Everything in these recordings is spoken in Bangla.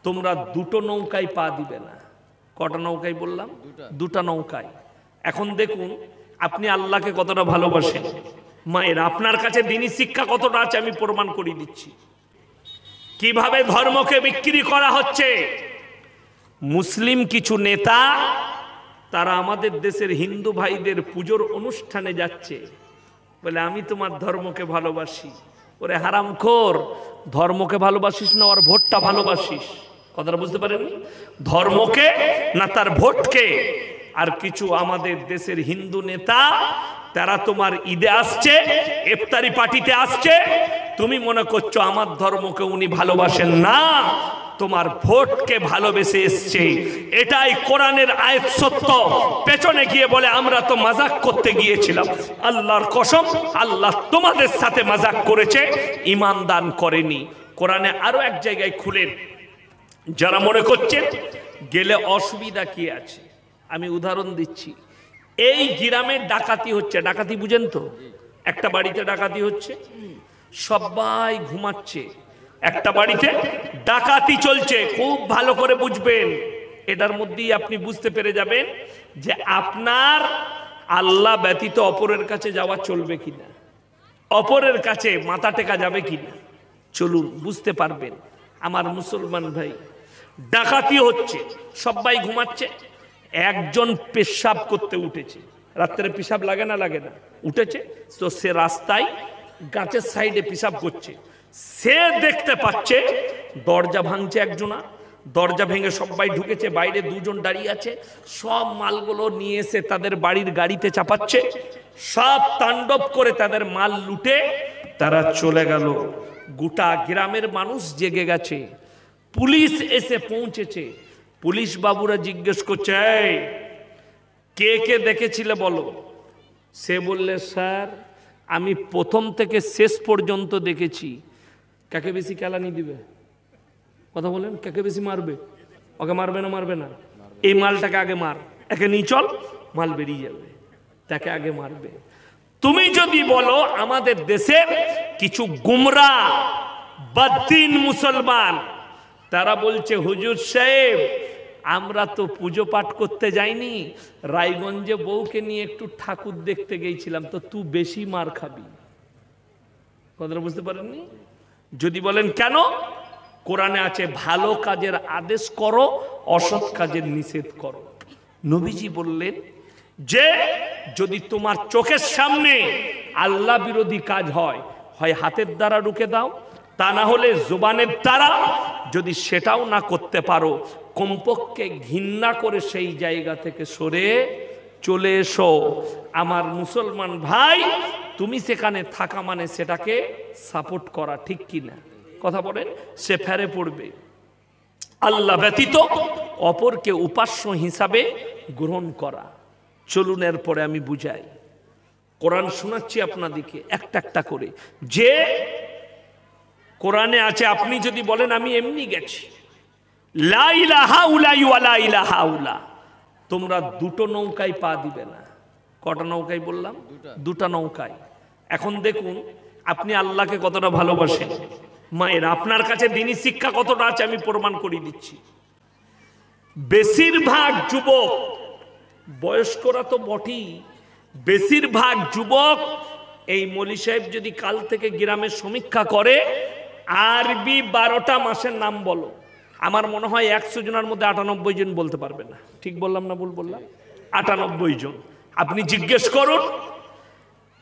তোমরা দুটো নৌকায় পা দিবে না। কটা নৌকায় বললাম? দুটা নৌকায়। এখন দেখুন আপনি আল্লাহকে কতটা ভালোবাসেন। মায়ের আপনার কাছে দ্বীনি শিক্ষা কতটা আছে আমি প্রমাণ করে দিচ্ছি। কিভাবে ধর্মকে বিক্রি করা হচ্ছে। মুসলিম কিছু নেতা তারা আমাদের দেশের হিন্দু ভাইদের পুজোর অনুষ্ঠানে যাচ্ছে, বলে আমি তোমার ধর্মকে ভালোবাসি। ওরে হারামখোর, ধর্মকে ভালোবাসিস না ওর ভোটটা ভালোবাসিস? কথাটা বুঝতে পারেননি? ধর্মকে না তার ভোটকে। আর কিছু আমাদের দেশের হিন্দু নেতা তারা তোমার ঈদে আসছে, ইফতারি পার্টিতে আসছে, তুমি মনে করছো আমার ধর্মকে উনি ভালোবাসেন না, তোমার ভোটকে ভালোবেসে এসছে। এটাই কোরআনের আয়াত সত্য। পেছনে গিয়ে বলে আমরা তো মজাক করতে গিয়েছিলাম। আল্লাহর কসম আল্লাহ তোমাদের সাথে মজাক করেছে, ঈমান দান করেনি। কোরআনে আরো এক জায়গায় খুলেন, যারা মনে করছেন গেলে অসুবিধা কি আছে আমি উদাহরণ দিচ্ছি। এই গ্রামে ডাকাতি হচ্ছে, ডাকাতি বুঝেন তো? একটা বাড়িতে ডাকাতি হচ্ছে, সবাই ঘুমাচ্ছে, একটা বাড়িতে ডাকাতি চলছে। খুব ভালো করে বুঝবেন, এটার মধ্যেই আপনি বুঝতে পেরে যাবেন যে আপনার আল্লাহ ব্যতীত অপরের কাছে যাওয়া চলবে কিনা, অপরের কাছে মাথা টেকা যাবে কিনা। চলুন বুঝতে পারবেন। আমার মুসলমান ভাই, ডাকাতি হচ্ছে, সবাই ঘুমাচ্ছে, একজন পেশাব করতে উঠেছে। রাত্রে পেশাব লাগে না? লাগে না? উঠেছে তো সে রাস্তায় গাছের সাইডে পেশাব করছে। সে দেখতে পাচ্ছে দরজা ভাঙছে একজনা, দরজা ভেঙে সবাই ঢুকেছে, বাইরে দুজন দাঁড়িয়ে আছে, সব মালগুলো নিয়ে এসে তাদের বাড়ির গাড়িতে চাপাচ্ছে, সব তাণ্ডব করে তাদের মাল লুটে তারা চলে গেল। গোটা গ্রামের মানুষ জেগে গেছে, পুলিশ এসে পৌঁছেছে। পুলিশ বাবুরা জিজ্ঞেস করছে কে কে দেখেছিলে বলো। সে বললে স্যার আমি প্রথম থেকে শেষ পর্যন্ত দেখেছি। কাকে বেশি কেলানি দিবে? কথা বলেন, কাকে বেশি মারবে? ওকে মারবে না? মারবে না? এই মালটাকে আগে মার, একে নিয়ে চল, মাল বেরিয়ে যাবে, তাকে আগে মারবে। তুমি যদি বলো আমাদের দেশের কিছু গুমরা বদ্দিন মুসলমান, তারা বলছে হুজুর সাহেব আমরা তো পুজো পাঠ করতে যাইনি, রায়গঞ্জে বউকে নিয়ে একটু ঠাকুর দেখতে গিয়েছিলাম, তো তুই বেশি মার খাবি। কথাটা বুঝতে পারেননি? যদি বলেন কেন, কোরআনে আছে ভালো কাজের আদেশ করো, অসৎ কাজের নিষেধ করো। নবীজি বললেন যে যদি তোমার চোখের সামনে আল্লাহ বিরোধী কাজ হয়, হয় হাতের দ্বারা রুখে দাও, তা না হলে জবানের দ্বারা। যদি সেটাও না করতে পারো, কমপক্ষে ঘৃণা করে সেই জায়গা থেকে সরে চলে এসো। আমার মুসলমান ভাই, তুমি সেখানে থাকা মানে সেটাকে সাপোর্ট করা, ঠিক কিনা? কথা বলেন, সে ফেরে পড়বে। আল্লাহ ব্যতীত অপরকে উপাস্য হিসাবে গ্রহণ করা। চলুন এরপরে আমি বুঝাই। কোরআন শোনাচ্ছি আপনাদেরকে একটা একটা করে, যে কোরআনে আছে। আপনি যদি বলেন আমি এমনি গেছি, লা ইলাহা উলাই ওয়া লা ইলাহা উলা, তোমরা দুটো নৌকায় পা দিবে না। কটা নৌকায় বললাম? দুটা নৌকায়। এখন দেখুন আপনি আল্লাহকে কতটা ভালোবাসেন। মায়ের আপনার কাছে দ্বীনি শিক্ষা কতটা আছে আমি প্রমাণ করে দিচ্ছি। বেশিরভাগ যুবক, বয়স্করা তো বটেই, বেশিরভাগ যুবক এই মৌলী সাহেব যদি কাল থেকে গ্রামের সমীক্ষা করে, আরবি 12টা মাসের নাম বলো, আমার মনে হয় 100 জনের মধ্যে 98 জন বলতে পারবে না। ঠিক বললাম না ভুল বললাম? 98 জন। আপনি জিজ্ঞেস করুন,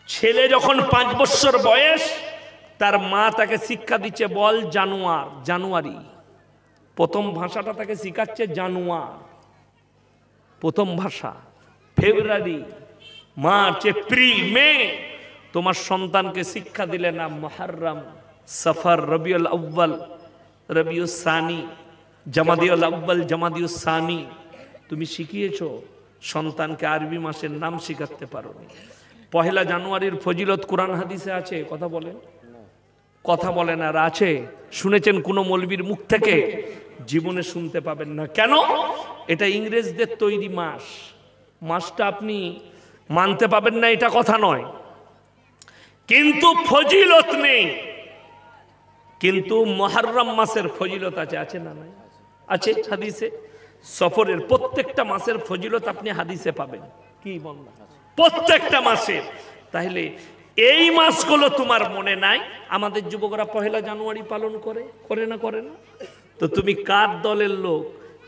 ছেলে যখন 5 বছর বয়স, তার মা তাকে শিক্ষা দিচ্ছে বল জানুয়ার, জানুয়ারি। প্রথম ভাষাটা তাকে শিখাচ্ছে জানুয়ার, প্রথম ভাষা। ফেব্রুয়ারি, মার্চ, এপ্রিল, মে তোমার সন্তানকে শিক্ষা দিলে না মুহররম, সফর, রবিউল আউয়াল, রবিউল সানি, জামাদিউল আউয়াল, জামাদিউল সানি। তুমি শিখিয়েছো সন্তানকে আরবি মাসের নাম শিখাতে পারোনি। পহেলা জানুয়ারির ফজিলত কোরআন হাদিসে আছে? কথা বলেন, কথা বলেন। আর আছে? শুনেছেন কোনো মৌলবীর মুখ থেকে? জীবনে শুনতে পাবেন না। কেন? এটা ইংরেজদের তৈরি মাস। মাসটা আপনি মানতে পাবেন না এটা কথা নয়, কিন্তু ফজিলত নেই। কিন্তু মুহররম মাসের ফজিলত আছে, আছে না নাই? আছে হাদিসে। সফরের প্রত্যেকটা মাসের ফজিলত আপনি হাদিসে পাবেন। কি বলনা প্রত্যেকটা মাসের। তাহলে এই মাসগুলো তোমার মনে নাই? আমাদের যুবকরা 1 জানুয়ারি পালন করে, করে না করে না? তো তুমি কার দলের লোক?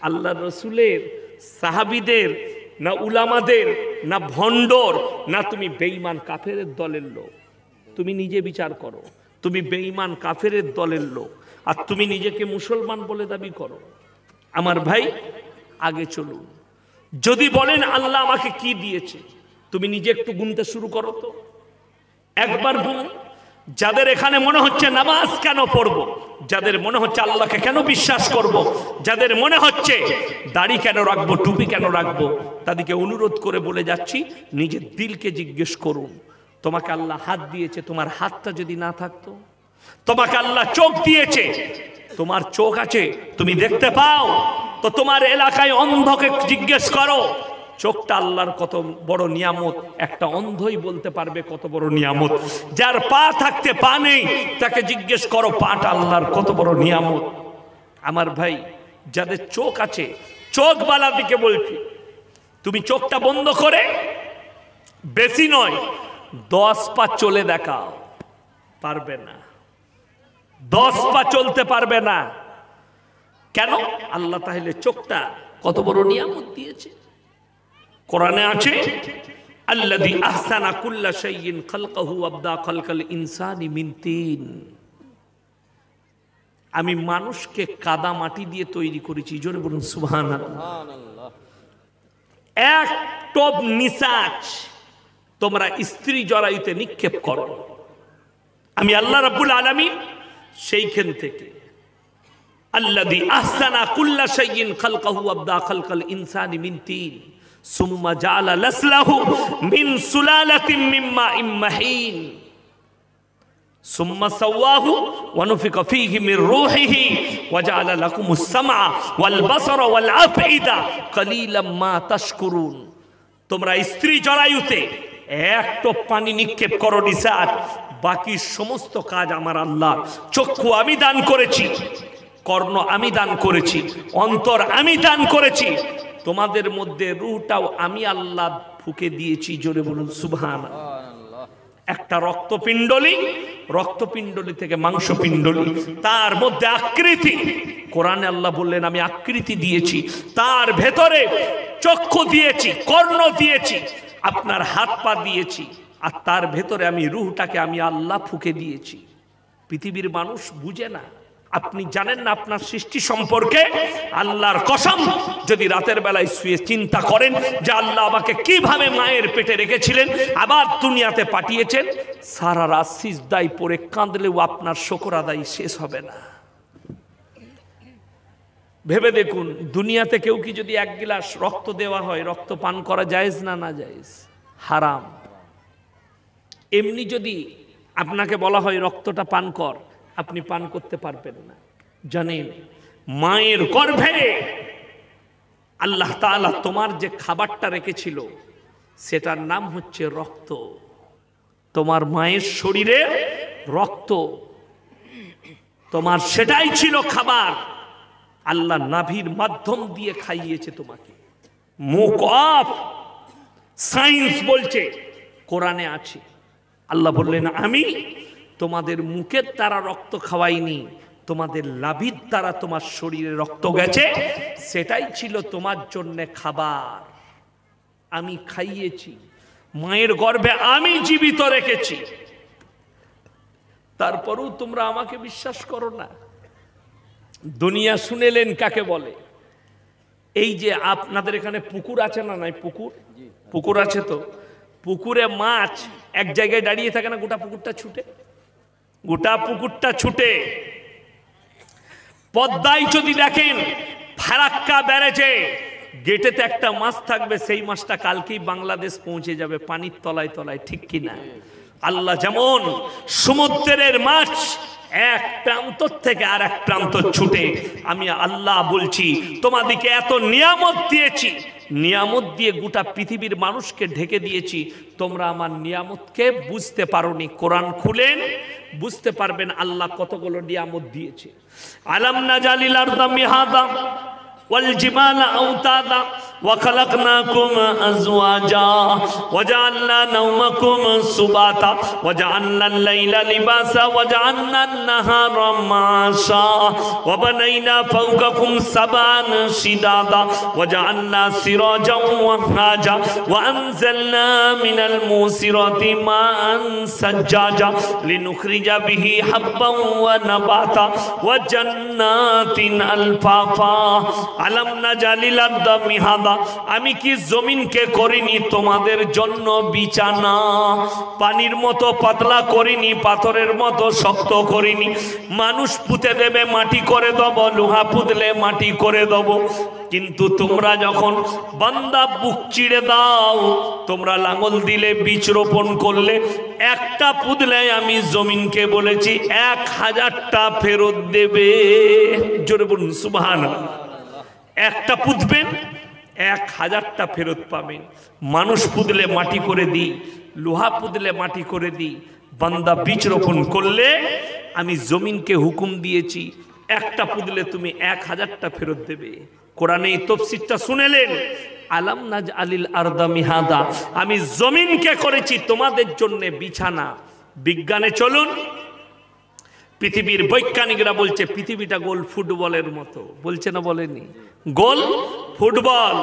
আল্লাহ রসুলের, সাহাবিদের, না উলামাদের, না ভণ্ডর, না তুমি বেঈমান কাফেরের দলের লোক? তুমি নিজে বিচার করো। তুমি বেঈমান কাফেরের দলের লোক, আর তুমি নিজেকে মুসলমান বলে দাবি করো। আমার ভাই, আগে চলুন। যদি বলেন আল্লাহ আমাকে কি দিয়েছে, তুমি নিজে একটু গুনতে শুরু করো তো। একবার গুনুন। যাদের এখানে মনে হচ্ছে নামাজ কেন পড়বো, যাদের মনে হচ্ছে আল্লাহকে কেন বিশ্বাস করব, যাদের মনে হচ্ছে দাড়ি কেন রাখবো, টুপি কেন রাখবো, তাদেরকে অনুরোধ করে বলে যাচ্ছি, নিজের দিলকে জিজ্ঞেস করুন। তোমাকে আল্লাহ হাত দিয়েছে, তোমার হাতটা যদি না থাকতো? তোমাকে আল্লাহ চোখ দিয়েছে, তোমার চোখ আছে, তুমি দেখতে পাও, তো তোমার এলাকায় অন্ধকে জিজ্ঞেস করো চোখটা আল্লাহর কত বড় নিয়ামত। একটা অন্ধই বলতে পারবে কত বড় নিয়ামত। যার পা থাকতে পা নেই, তাকে জিজ্ঞেস করো পাটা আল্লাহর কত বড় নিয়ামত। আমার ভাই, যাদের চোখ আছে, চোখওয়ালা দিকে বলছি, তুমি চোখটা বন্ধ করে বেশি নয় 10 পা চলে দেখাও, পারবে না। 10 পা চলতে পারবে না। কেন? আল্লাহ তাহলে চোখটা কত বড় নিয়ামত দিয়েছে। কোরআনে আছে, আল্লাযী আহসানা কুল্লা শাইইন খালকাহু আবদা খালকাল ইনসানি মিন তিন। আমি মানুষকে কাদা মাটি দিয়ে তৈরি করেছি। জোরে বলুন সুবহানাল্লাহ। এক টপ নিসাজ তোমরা স্ত্রী জরায়ুতে নিক্ষেপ করো, আমি আল্লাহ রাব্বুল আলামিন সেইখান থেকে আল্লাযী আহসানা কুল্লা শাইইন খালকাহু আবদা খালকাল ইনসানি মিন তিন সুম্মা জাআলা লাসলাহু মিন সুলালাতিন মিন মাইন মাহিন সুম্মা সাওয়াহু ওয়া নুফিকা ফীহি মির রূহিহি ওয়া জাআলা লাকুমুস সামআ ওয়াল বাসারা ওয়াল আফইদা কালিলাম মা তাশকুরুন। তোমরা স্ত্রী জরায়ুতে এক টোপ পানি নিক্ষেপ করো নিসাত, বাকি সমস্ত কাজ আমার আল্লাহ। চক্ষু আমি দান করেছি, কর্ণ আমি দান করেছি, অন্তর আমি দান করেছি, তোমাদের মধ্যে রূহটাও আমি আল্লাহ ফুঁকে দিয়েছি। জোরে বলুন সুবহানাল্লাহ। একটা রক্তপিণ্ডলি, রক্তপিণ্ডলি থেকে মাংসপিণ্ডলি, তার মধ্যে আকৃতি। কোরআনে আল্লাহ বললেন আমি আকৃতি দিয়েছি, তার ভেতরে চক্ষু দিয়েছি, কর্ণ দিয়েছি, আপনার হাত পা দিয়েছি, আর তার ভেতরে আমি রূহটাকে আমি আল্লাহ ফুঁকে দিয়েছি। পৃথিবীর মানুষ বুঝে না। আপনি জানেন না আপনার সৃষ্টি সম্পর্কে? আল্লাহর কসম, যদি রাতের বেলায় শুয়ে চিন্তা করেন যে আল্লাহ আমাকে কিভাবে মায়ের পেটে রেখেছিলেন, আবার দুনিয়াতে পাঠিয়েছেন, সারা রাত সিজদায় পড়ে কাঁদলেও আপনার শুকর আদায় শেষ হবে না। ভেবে দেখুন, দুনিয়াতে কেউ কি যদি 1 গ্লাস রক্ত দেওয়া হয়, রক্ত পান করা জায়েজ না না জায়েজ? হারাম। এমনি যদি আপনাকে বলা হয় রক্তটা পান কর, আপনি পান করতে পারবেন না। জানেন, মায়ের গর্ভে আল্লাহ তাআলা তোমার যে খাবারটা রেখেছিল সেটার নাম হচ্ছে রক্ত। তোমার মায়ের শরীরে রক্ত, তোমার সেটাই ছিল খাবার। আল্লাহ নাভির মাধ্যম দিয়ে খাইয়েছে তোমাকে। মুখ অফ, সায়েন্স বলছে, কোরআনে আছে। আল্লাহ বললেন আমি তোমাদের মুখের দ্বারা রক্ত খাওয়াইনি, তোমাদের লাভির দ্বারা তোমার শরীরে রক্ত গেছে, সেটাই ছিল তোমার জন্য খাবার। আমি খাইয়েছি, মায়ের গর্ভে আমি জীবিত রেখেছি। তারপরেও তোমরা আমাকে বিশ্বাস করো না। দুনিয়া শুনেলেন কাকে বলে? এই যে আপনাদের এখানে পুকুর আছে না নাই? পুকুর, পুকুর আছে তো? পুকুরে মাছ এক জায়গায় দাঁড়িয়ে থাকে না, গোটা পুকুরটা ছুটে, গোটা পুকুরটা ছুটে। পদ্মায় যদি দেখেন ফারাক্কা ব্যারেজে গেটেতে একটা মাছ থাকবে, সেই মাছটা কালকেই বাংলাদেশ পৌঁছে যাবে পানির তলায় তলায়, ঠিক কিনা? আল্লাহ যেমন সমুদ্রের মাছ এক প্রান্ত থেকে আর এক প্রান্ত ছুটে, আমি আল্লাহ বলছি তোমাদেরকে এত নিয়ামত দিয়েছি, নিয়ামত দিয়ে গোটা পৃথিবীর মানুষকে ঢেকে দিয়েছি, তোমরা আমার নিয়ামতকে বুঝতে পারোনি। কোরআন খুলেন, বুঝতে পারবেন আল্লাহ কতগুলো নিয়ামত দিয়েছে। আলাম নাজালিল আরদা মিহাদা والجبال أوتادا وخلقناكم أزواجا وجعلنا نومكم سباتا وجعلنا الليل لباسا وجعلنا النهار معاشا وبنينا فوقكم سبعا شدادا وجعلنا سراجا وهاجا وأنزلنا من الموسرات ماء سجاجا لنخرج به حبا ونباتا وجنات ألفافا ألم نجعل الأرض مهادا আমি কি জমিনকে করিনি তোমাদের জন্য বিছানা, পানির মতো পাতলা করিনি, পাথরের মতো শক্ত করিনি। মানুষ পুঁতে দেবে মাটি করে দেব, লোহা পুঁতলে মাটি করে দেব, কিন্তু তোমরা যখন বান্দা বুক চিড়ে দাও, তোমরা লাঙল দিলে বীজ রোপণ করলে, একটা পুঁতলে আমি জমিনকে বলেছি 1000টা ফেরত দেবে। জোরে বলুন সুবহানাল্লাহ। একটা পুঁতবেন 1000টা ফেরত পাবেন। মানুষ পুঁতলে মাটি করে দিই, লোহা পুঁতলে মাটি করে দিই, বান্দা বীজ রোপণ করলে আমি জমিনকে হুকুম দিয়েছি একটা পুঁতলে তুমি 1000টা ফেরত দেবে। কোরআনে এই তাফসীরটা শুনেলেন, আলাম নাজআলিল আরদা মিহাদা, আমি জমিনকে করেছি তোমাদের জন্য বিছানা। বিজ্ঞানে চলুন, পৃথিবীর বৈজ্ঞানিকরা বলছে পৃথিবীটা গোল ফুটবলের মতো, বলছে না বলেনি? গোল ফুটবল।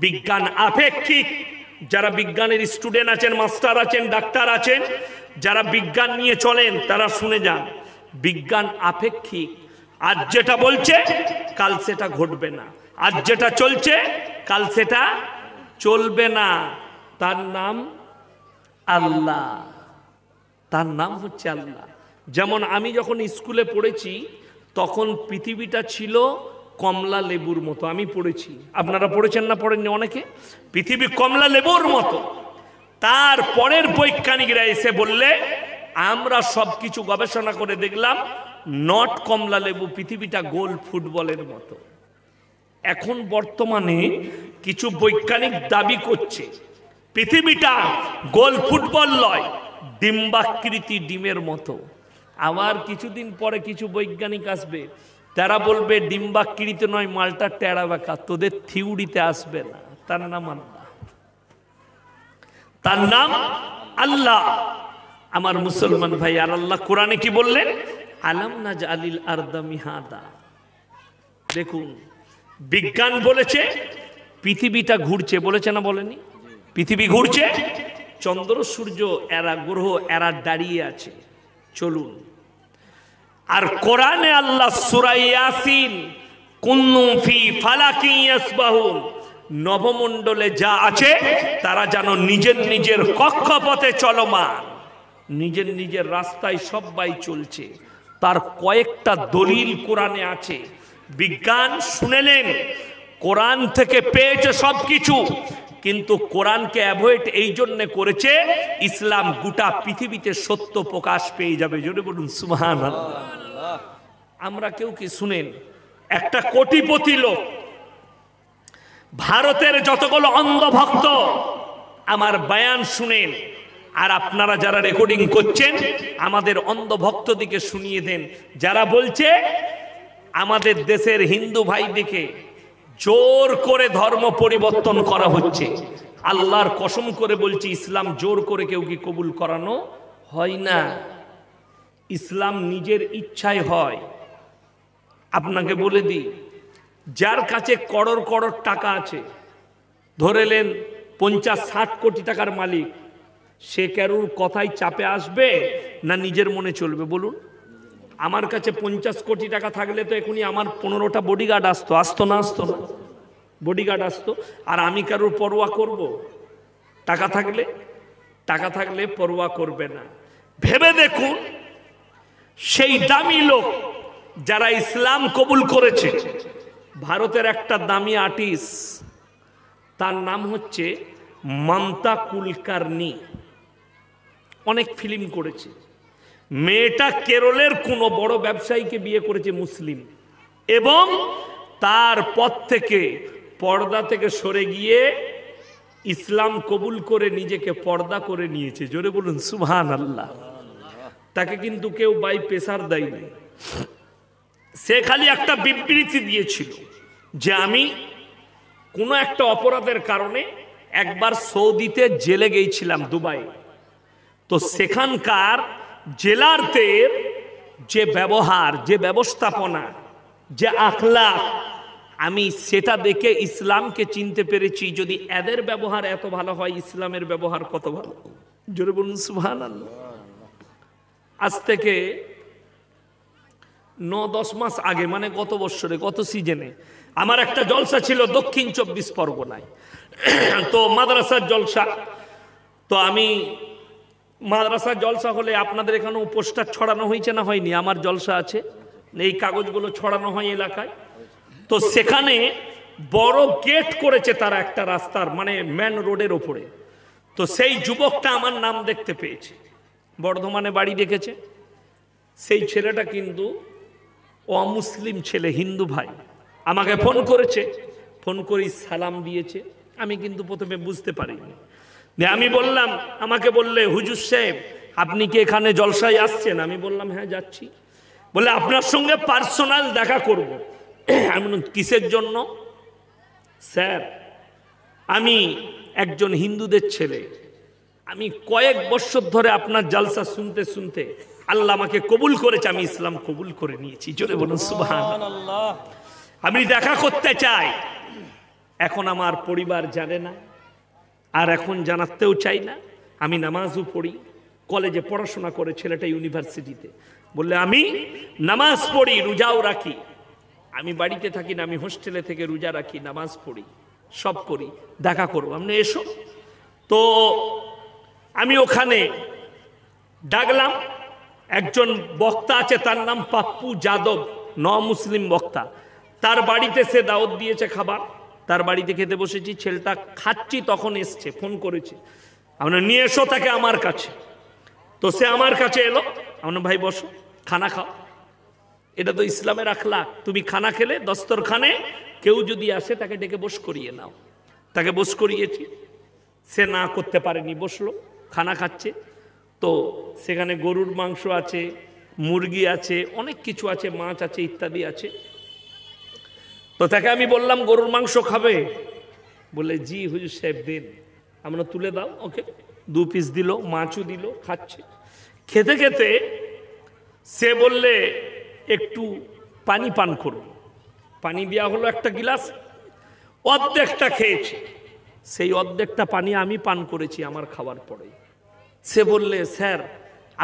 বিজ্ঞান আপেক্ষিক। যারা বিজ্ঞানের স্টুডেন্ট আছেন, মাস্টার আছেন, ডাক্তার আছেন, যারা বিজ্ঞান নিয়ে চলেন তারা শুনে যান, বিজ্ঞান আপেক্ষিক। আজ যেটা বলছে কাল সেটা ঘটবে না, আজ যেটা চলছে কাল সেটা চলবে না। তার নাম আল্লাহ, তার নাম হচ্ছে আল্লাহ। যেমন আমি যখন স্কুলে পড়েছি তখন পৃথিবীটা ছিল কমলা লেবুর মতো, আমি পড়েছি, আপনারা পড়েছেন না পড়েননি অনেকে? পৃথিবী কমলা লেবুর মতো। তার পরের বৈজ্ঞানিকরা এসে বললে আমরা সব কিছু গবেষণা করে দেখলাম নট কমলা লেবু, পৃথিবীটা গোল ফুটবলের মতো। এখন বর্তমানে কিছু বৈজ্ঞানিক দাবি করছে পৃথিবীটা গোল ফুটবল নয়, ডিম্বাকৃতি, ডিমের মতো। আবার কিছুদিন পরে কিছু বৈজ্ঞানিক আসবে, তারা বলবে ডিম্বাকৃতি নয়, মালটা টেরা বেঁকা, তোদের থিওরিতে আসবে না। তার নাম আল্লাহ, তার নাম আল্লাহ। আমার মুসলমান ভাই, আর আল্লাহ কোরআনে কি বললেন? আলাম নাজআলিল আরদা মিহাদা। দেখুন, বিজ্ঞান বলেছে পৃথিবীটা ঘুরছে, বলেছে না বলেনি? পৃথিবী ঘুরছে, চন্দ্র সূর্য এরা গ্রহ এরা দাঁড়িয়ে আছে। চলুন, আর কোরআনে আল্লাহ সূরা ইয়াসিন কুল্লুম ফি ফালাকিন ইয়াসবাহুন, নবমণ্ডলে যা আছে তারা যেন নিজের নিজের কক্ষপথে চলমান, নিজের নিজের রাস্তায় সবাই চলছে। তার কয়েকটা দলিল কোরআনে আছে। বিজ্ঞান শুনেলেন, কোরআন থেকে পেয়েছে সবকিছু, কিন্তু কোরআনকে অ্যাভয়েড এই জন্য করেছে ইসলাম গোটা পৃথিবীতে সত্য প্রকাশ পেয়ে যাবে। জোরে বলুন সুবহানাল্লাহ। আমরা কেউ কি শুনেন, একটা কোটিপতি লোক, ভারতের যতগুলো অন্ধভক্ত আমার বয়ান শুনেন, আর আপনারা যারা রেকর্ডিং করছেন আমাদের অন্ধভক্তদিকে শুনিয়ে দেন, যারা বলছে আমাদের দেশের হিন্দু ভাইদিকে জোর করে ধর্ম পরিবর্তন করা হচ্ছে। আল্লাহর কসম করে বলছি, ইসলাম জোর করে কেউ কি কবুল করানো হয় না, ইসলাম নিজের ইচ্ছায় হয়। আপনাকে বলে দিই, যার কাছে করোড় করোড় টাকা আছে, ধরেলেন 50-60 কোটি টাকার মালিক, সে কারুর কথায় চাপে আসবে না নিজের মনে চলবে? বলুন। আমার কাছে 50 কোটি টাকা থাকলে তো এখনই আমার 15টা বডিগার্ড আসতো, আসতো না? আসতো না? বডিগার্ড আসতো। আর আমি কারুর পরোয়া করব? টাকা থাকলে, টাকা থাকলে পরোয়া করবে না। ভেবে দেখুন, সেই দামি লোক যারা ইসলাম কবুল করেছে, ভারতের একটা দামি আর্টিস্ট, তার নাম হচ্ছে মমতা কুলকার্নি, অনেক ফিল্ম করেছে। মেয়েটা কেরলের কোনো বড় ব্যবসায়ীকে বিয়ে করেছে, মুসলিম, এবং তারপর থেকে পর্দা থেকে সরে গিয়ে ইসলাম কবুল করে নিজেকে পর্দা করে নিয়েছে। জোরে বলুন সুবহানাল্লাহ। তাকে কিন্তু কেউ বাই প্রেসার দেয়নি, সে খালি একটা বিবৃতি দিয়েছিল যে আমি কোনো একটা অপরাধের কারণে একবার সৌদিতে জেলে গিয়েছিলাম, দুবাই। তো সেখানকার জেলারদের যে ব্যবহার, যে ব্যবস্থাপনা, যে আখলাক, আমি সেটা দেখে ইসলামকে চিনতে পেরেছি। যদি এদের ব্যবহার এত ভালো হয়, ইসলামের ব্যবহার কত ভালো। জোরে বলুন সুবহানাল্লাহ। আজ থেকে 9-10 মাস আগে, মানে গত বছরে, গত সিজনে আমার একটা জলসা ছিল দক্ষিণ 24 পরগনায়। তো মাদ্রাসার জলসা। তো আমি মাদ্রাসার জলসা হলে আপনাদের এখানেও পোস্টার ছড়ানো হয়েছে না হয়নি? আমার জলসা আছে, এই কাগজগুলো ছড়ানো হয় এলাকায়। তো সেখানে বড় গেট করেছে তারা একটা রাস্তার, মানে মেন রোডের ওপরে। তো সেই যুবকটা আমার নাম দেখতে পেয়েছে, বর্ধমানে বাড়ি রেখেছে। সেই ছেলেটা কিন্তু অমুসলিম ছেলে, হিন্দু ভাই। আমাকে ফোন করেছে, ফোন করে সালাম দিয়েছে। আমি কিন্তু প্রথমে বুঝতে পারিনি। আমি বললাম, আমাকে বললে, হুজুর সাহেব আপনি কি এখানে জলসায় আসছেন? আমি বললাম হ্যাঁ যাচ্ছি। বলে আপনার সঙ্গে পার্সোনাল দেখা করব। আমি বললাম কিসের জন্য? স্যার আমি একজন হিন্দুদের ছেলে, আমি কয়েক বছর ধরে আপনার জালসা শুনতে শুনতে আল্লাহ আমাকে কবুল করেছে, আমি ইসলাম কবুল করে নিয়েছি। জোরে বলুন সুবহানাল্লাহ। আমি দেখা করতে চাই। এখন আমার পরিবার জানে না, আর এখন জানাতেও চাই না। আমি নামাজও পড়ি, কলেজে পড়াশোনা করে ছেলেটা ইউনিভার্সিটিতে। বললে আমি নামাজ পড়ি, রোজাও রাখি। আমি বাড়িতে থাকি না, আমি হোস্টেলে থেকে রোজা রাখি, নামাজ পড়ি, সব করি। দেখা করবো, আপনি এসো। তো আমি ওখানে ডাকলাম। একজন বক্তা আছে, তার নাম পাপ্পু যাদব, মুসলিম বক্তা। তার বাড়িতে সে দাওয়াত দিয়েছে খাবার, তার বাড়িতে খেতে বসেছি। ছেলেটা খাচ্ছি, তখন এসছে, ফোন করেছে, আমরা নিয়ে এসো তাকে আমার কাছে। তো সে আমার কাছে এলো। আমরা ভাই বসো, খানা খাও। এটা তো ইসলামের আখলাক। তুমি খানা খেলে দস্তরখানে কেউ যদি আসে তাকে ডেকে বস করিয়ে নাও। তাকে বস করিয়েছি, সে না করতে পারেনি, বসলো, খানা খাচ্ছে। তো সেখানে গরুর মাংস আছে, মুরগি আছে, অনেক কিছু আছে, মাছ আছে, ইত্যাদি আছে। তো তাকে আমি বললাম গরুর মাংস খাবে? বলে জি হুজুর সাহেব দিন। আমরা তুলে দাও ওকে। 2 পিস দিল, মাছও দিল, খাচ্ছে। খেতে খেতে সে বললে একটু পানি পান করুন। পানি দেওয়া হলো একটা গিলাস, অর্ধেকটা খেয়েছে। সেই অর্ধেকটা পানি আমি পান করেছি আমার খাওয়ার পরে। সে বললে স্যার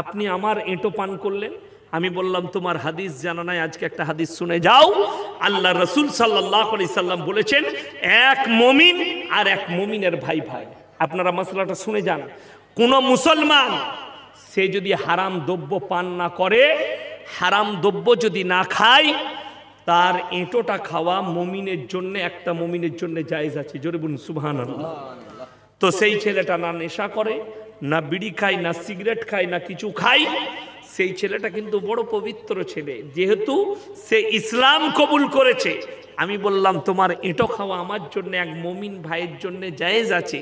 আপনি আমার এঁটো পান করলেন। আমি বললাম তোমার হাদিস জানা নাই, আজকে একটা হাদিস শুনে যাও। আল্লাহ রসুল সাল্লাল্লাহু আলাইহি সাল্লাম বলেছেন, এক মুমিন আর এক মুমিনের ভাই ভাই। আপনারা মাসলাটা শুনে যান। কোন মুসলমান সে যদি হারাম দ্রব্য পান না করে, হারাম দ্রব্য যদি না খায়, তার এঁটোটা খাওয়া মুমিনের জন্য, একটা মুমিনের জন্য জায়েজ আছে। জোরে বলুন সুবহানাল্লাহ। তো সেই ছেলেটা না নেশা করে, না বিড়ি খায়, না সিগারেট খায়, না কিছু খায়। সেই ছেলেটা কিন্তু বড় পবিত্র ছেলে, যেহেতু সে ইসলাম কবুল করেছে। আমি বললাম তোমার এঁটো খাওয়া আমার জন্য, এক মুমিন ভাইয়ের জন্য জায়েজ আছে।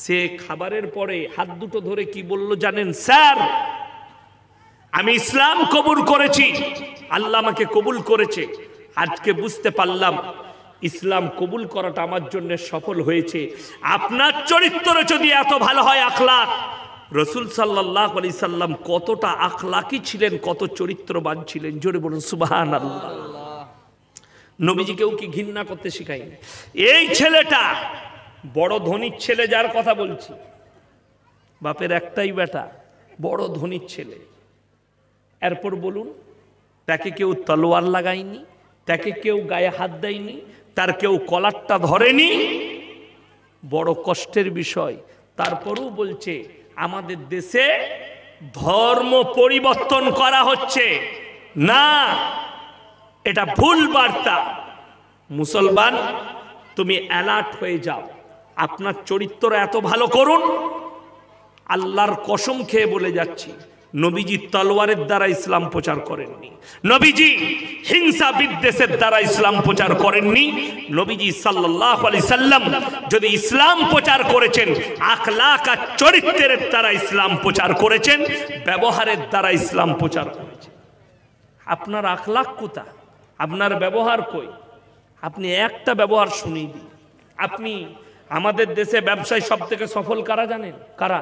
সে খাবারের পরে হাত দুটো ধরে কি বলল জানেন? স্যার আমি ইসলাম কবুল করেছি, আল্লাহ আমাকে কবুল করেছে। আজকে বুঝতে পারলাম ইসলাম কবুল করাটা আমার জন্য সফল হয়েছে। আপনার চরিত্র যদি এত ভালো হয়, আখলাক, রসুল সাল্লাল্লাহু আলাইহি সাল্লাম কতটা আখলাকি ছিলেন, কত চরিত্রবান ছিলেন। জোরে বলুন সুবহানাল্লাহ। নবীজিকেও কি ঘৃণা করতে শিখায়নি? এই ছেলেটা বড় ধনীর ছেলে, যার কথা বলছি, বাপের একটাই বেটা, বড় ধনীর ছেলে। এরপর বলুন, তাকে কেউ তলোয়ার লাগায়নি, তাকে কেউ গায়ে হাত দেয়নি, তার কেউ কলারটা ধরেনি। বড় কষ্টের বিষয়। তারপরও বলছে আমাদের দেশে ধর্ম পরিবর্তন করা হচ্ছে না, এটা ভুল বার্তা। মুসলমান তুমি অ্যালার্ট হয়ে যাও, আপনার চরিত্র এত ভালো করুন। আল্লাহর কসম খেয়ে বলে যাচ্ছি, নবীজি তলোয়ারের দ্বারা ইসলাম প্রচার করেননি, নবীজি হিংসা বিদ্বেষের দ্বারা ইসলাম প্রচার করেননি। নবীজি সাল্লাল্লাহু আলাইহি সাল্লাম যদি ইসলাম প্রচার করেছেন, আখলাক আর চরিত্রের দ্বারা ইসলাম প্রচার করেছেন, ব্যবহারের দ্বারা ইসলাম প্রচার করেছেন। আপনার আখলাক কোথা? আপনার ব্যবহার কই? আপনি একটা ব্যবহার শুনিয়ে দিন। আপনি আমাদের দেশে ব্যবসায় সব থেকে সফল কারা জানেন? কারা?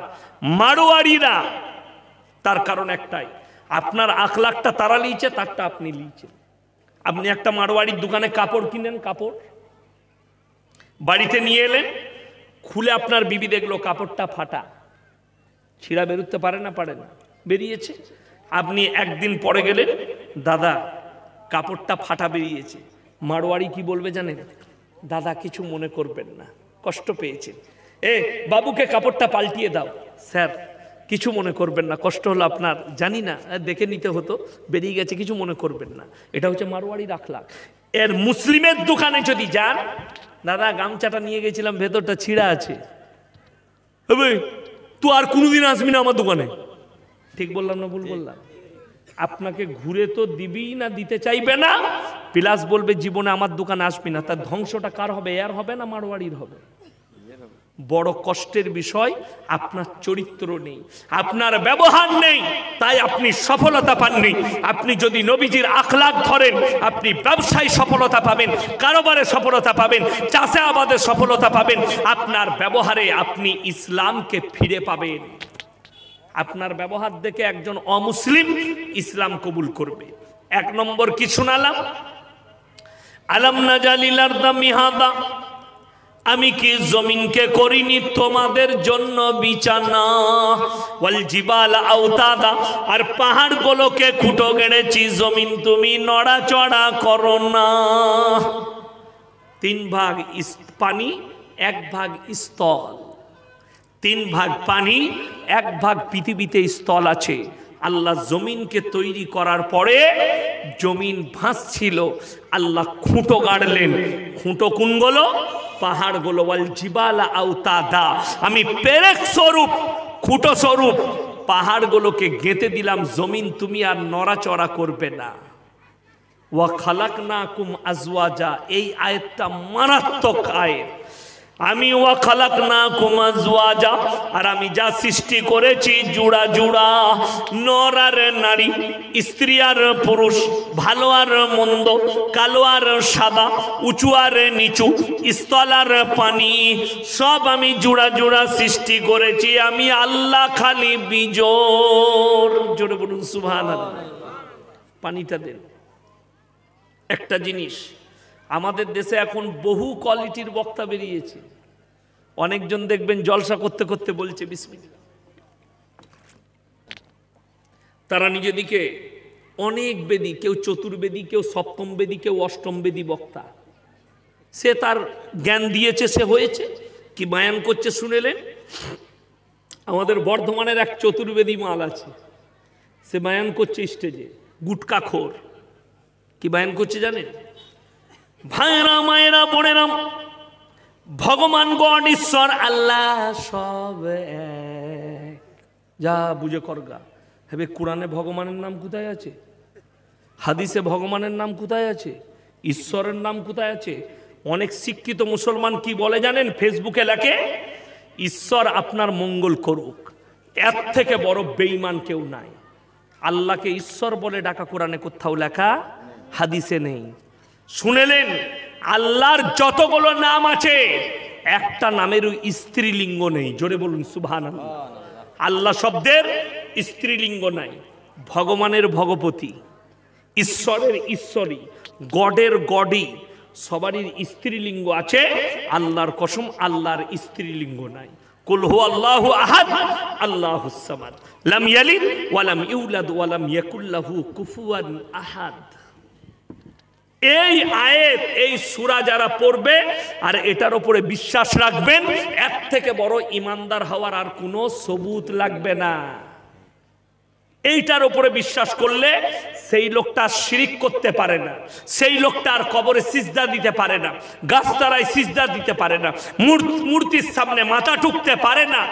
মারোয়ারিরা। তার কারণ একটাই, আপনার আখলাকটা তারা লিয়েছে, তারটা আপনি লিয়েছেন। আপনি একটা মারোয়ারির দোকানে কাপড় কিনেন, কাপড় বাড়িতে নিয়ে এলেন, খুলে আপনার বিবি দেখলো কাপড়টা ফাটা, ছিঁড়া বেরোতে পারে না? পারে না, বেরিয়েছে। আপনি একদিন পরে গেলেন, দাদা কাপড়টা ফাটা বেরিয়েছে। মারোয়ারি কি বলবে জানেন? দাদা কিছু মনে করবেন না, কষ্ট পেয়েছেন, বাবুকে কাপড়টা পাল্টিয়ে দাও। স্যার কিছু মনে করবেন না, কষ্ট হলো আপনার, জানি না, দেখে নিতে হতো, বেরিয়ে গেছে, কিছু মনে করবেন না। এটা হচ্ছে মারোয়ারির আখলাক। এর মুসলিমের দোকানে যদি যান, দাদা গামছাটা নিয়ে গেছিলাম, ভেতরটা ছিঁড়া আছে, তুই আর কোনোদিন আসবি না আমার দোকানে। ঠিক বললাম না ভুল বললাম? আপনাকে ঘুরে তো দিবি না, দিতে চাইবে না, প্লাস বলবে জীবনে আমার দোকানে আসবি না। তার ধ্বংসটা কার হবে? এর হবে না মারোয়ারির হবে? বড় কষ্টের বিষয়, আপনার চরিত্র নেই, আপনার ব্যবহার নেই, তাই আপনি সফলতা পাননি। আপনি যদি নবীজির আখলাক ধরেন, আপনি ব্যবসায় সফলতা পাবেন, কারোবারে সফলতা পাবেন, চাষে আবাদে সফলতা পাবেন। আপনার ব্যবহারে আপনি ইসলামকে ফিরে পাবেন। আপনার ব্যবহার দেখে একজন অমুসলিম ইসলাম কবুল করবে। এক নম্বর কি শোনালাম? আলাম নাজালিল আরদা মিহাদা, আমি কি জমিনকে করিনি তোমাদের জন্য বিছানা, ওয়াল জিবাল আওতাদা, আর পাহাড়গুলোকে খুঁটো গেড়েছি, জমিন তুমি নড়াচড়া করো না। 3 ভাগ পানি, 1 ভাগ স্থল। 3 ভাগ পানি, 1 ভাগ পৃথিবীতে স্থল আছে। আল্লাহ জমিনকে তৈরি করার পরে জমিন ভাসছিল, আল্লাহ খুঁটো গাড়লেন। খুঁটো কোনগুলো? পাহাড়গুলো। ওয়াল জিবালা আওতাদা, আমি পেরেক স্বরূপ, খুঁটো স্বরূপ পাহাড়গুলোকে গেঁথে দিলাম, জমিন তুমি আর নড়াচড়া করবে না। ওয়া খালাকনাকুম আজওয়াজা, এই আয়াতটা মারাত্মক আয়াত। আমি ওয়া খালাকনাকুম আজওয়াজা, আর আমি যা সৃষ্টি করেছি জুড়া জুড়া, নর আর নারী, স্ত্রী আর পুরুষ, ভালো আর মন্দ, কালো আর সাদা, উঁচু আর নিচু, স্থল আর পানি, সব আমি জুড়া জুড়া সৃষ্টি করেছি। আমি আল্লাহ খালি বিজোর। জোরে বলুন সুবহানাল্লাহ। পানিটা দেন। একটা জিনিস, আমাদের দেশে এখন বহু কোয়ালিটির বক্তা বেরিয়েছে। অনেকজন দেখবেন জলসা করতে করতে বলছে বিসমিল্লাহ। তারা নিজেদিকে অনেক বেদী, কেউ চতুর্বেদী, কেউ সপ্তম বেদী, কেউ অষ্টম বেদী বক্তা। সে তার জ্ঞান দিয়েছে, সে হয়েছে। কি বায়ান করছে শুনেলেন? আমাদের বর্ধমানের এক চতুর্বেদী মাল আছে, সে বায়ান করছে স্টেজে, গুটকাখোর। কি বায়ান করছে জানেন? ভাইরা মায়েরা বোনেরা, ভগবান গড ঈশ্বর আল্লাহ সব এক, যা বুঝে করগা। হবে কোরআনে ভগবানের নাম কোথায় আছে? হাদিসে ভগবানের নাম কোথায় আছে? ঈশ্বরের নাম কোথায় আছে? অনেক শিক্ষিত মুসলমান কি বলে জানেন? ফেসবুকে লেখে ঈশ্বর আপনার মঙ্গল করুক। এর থেকে বড় বেঈমান কেউ নাই। আল্লাহকে ঈশ্বর বলে ডাকা কোরআনে কোথাও লেখা, হাদিসে নেই। শুনেলেন? আল্লাহর যতগুলো নাম আছে, একটা নামেরও স্ত্রীলিঙ্গ নেই। জোরে বলুন সুবহানাল্লাহ। আল্লাহ শব্দের স্ত্রীলিঙ্গ নাই। ভগবানের ভগবতী, ঈশ্বরের ঈশ্বরী, গডের গডি, সবারই স্ত্রীলিঙ্গ আছে। আল্লাহর কসম, আল্লাহর স্ত্রীলিঙ্গ নাই। কুল হুয়াল্লাহু আহাদ আল্লাহুস সামাদ লাম ইয়ালিদ ওয়া লাম ইউলাদ ওয়া লাম ইয়াকুল লাহু কুফুয়ান আহাদ। এই আয়াত, এই সূরা যারা পড়বে আর এটার উপরে বিশ্বাস রাখবেন, এর থেকে বড় ইমানদার হওয়ার আর কোনো সবুত লাগবে না। এইটার উপরে বিশ্বাস করলে সেই লোকটা শিরিক করতে পারে না, সেই লোকটা আর কবরে সিজদা দিতে পারে না, গাছতলায় সিজদা দিতে পারে না, মূর্তির সামনে মাথা ঠুকতে পারে না।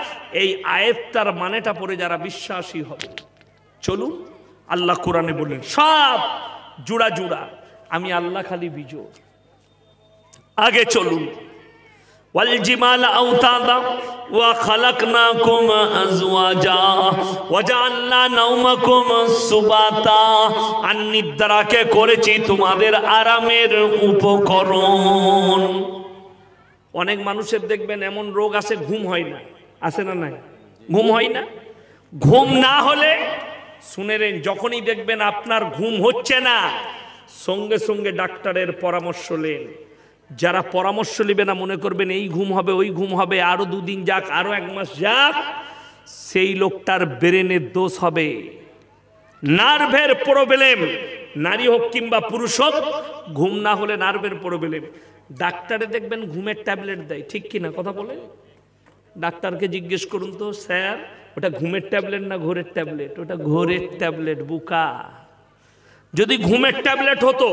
এই আয়াতটার মানেটা পড়ে যারা বিশ্বাসী হবে, চলুন আল্লাহ কোরআনে বললেন সব জুড়া জুড়া, আমি আল্লাহ খালি বিজোড়। আগে চলুন। ওয়াল জিমাল আওতাদা, ওয়া খালাকনাকুম আজওয়াজা ওয়া জাআলনা নাওমাকুম সুবাতা, আর নিদ্রাকে করেছি তোমাদের আরামের উপকরণ। অনেক মানুষের দেখবেন এমন রোগ আছে ঘুম হয় না, আছে না নাই? ঘুম হয় না। ঘুম না হলে শুনে নেন, যখনই দেখবেন আপনার ঘুম হচ্ছে না, সঙ্গে সঙ্গে ডাক্তারের পরামর্শ নেন। যারা পরামর্শ নেবে না, মনে করবেন এই ঘুম হবে ওই ঘুম হবে, আরো 2 দিন যাক, আরো 1 মাস যাক, সেই লোকটার ব্রেনের দোষ হবে, নার্ভের প্রবলেম। নারী হোক কিংবা পুরুষ হোক, ঘুম না হলে নার্ভের প্রবলেম। ডাক্তারে দেখবেন ঘুমের ট্যাবলেট দেয়, ঠিক কিনা কথা বলে? ডাক্তারকে জিজ্ঞেস করুন তো, স্যার ওটা ঘুমের ট্যাবলেট না ঘোরের ট্যাবলেট? ওটা ঘোরের ট্যাবলেট, বুকা। যদি ঘুমের ট্যাবলেট হতো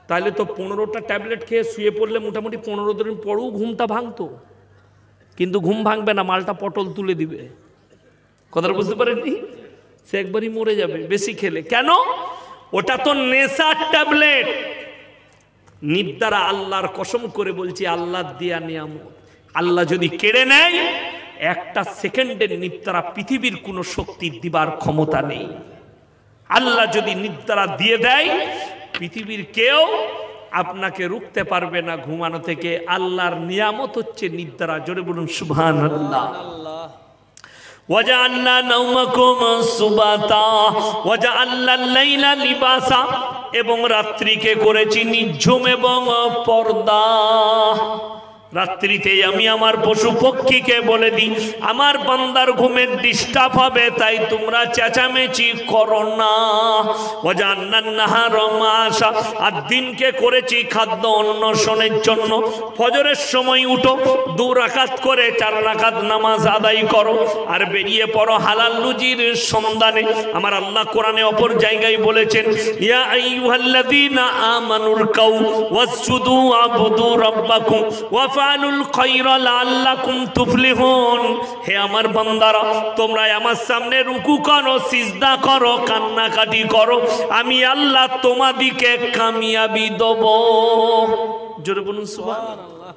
তাহলে তো 15টা ট্যাবলেট খেয়ে শুয়ে পড়লে মোটামুটি 15 দিন পরেও ঘুমটা ভাঙতো। কিন্তু ঘুম ভাঙবে না, মালটা পটল তুলে দিবে। কথাটা বুঝতে পারেননি? সে একবারই মরে যাবে বেশি খেলে। কেন? ওটা তো নেশার ট্যাবলেট। নিদ্রা আল্লাহর কসম করে বলছি, আল্লাহ দিয়া নিয়ামত। আল্লাহ যদি কেড়ে নেয়, 1টা সেকেন্ডের নিদ্রা পৃথিবীর কোনো শক্তির দিবার ক্ষমতা নেই। আল্লাহ যদি নিদ্রা দিয়ে দেয়, পৃথিবীর কেউ আপনাকে রুখতে পারবে না ঘুমানো থেকে। আল্লাহর নিয়ামত হচ্ছে নিদ্রা। জোরে বলুন সুবহানাল্লাহ। ওয়াজআলনা নাওমাকুম সুবাতা ওয়াজআলনা আল-লাইলা লিবাসা, এবং রাত্রিকে করেছি নিঝুম এবং পর্দা। রাত্রিতে আমি আমার পশু পক্ষীকে বলে দিই, আমার বান্দার ঘুমের ডিস্টার্ব হবে, তাই তোমরা চেঁচামেচি করো না। ওয়াজআলনান নাহারা মাআশা, আর দিনকে করেছি খাদ্য অন্বেষণের জন্য। ফজরের সময় উঠো, 2 রাকাত করে 4 রাকাত নামাজ আদায় করো, আর বেরিয়ে পড়ো হালাল রুজির সন্ধানে। আমার আল্লাহ কোরআনে অপর জায়গায় বলেছেন, ইয়া আইয়ুহাল্লাযীনা আমানুর কাউ ওয়াসজুদু আবুদু রাব্বাকুম ওয়াফআলুল খায়রা লাআল্লাকুম তুফলিহুন। হে আমার বান্দারা, তোমরা আমার সামনে রুকু করো, সিজদা করো, কান্নাকাটি করো, আমি আল্লাহ তোমাদিকে কামিয়াবি দেব। জোরে বলুন সুবহানাল্লাহ।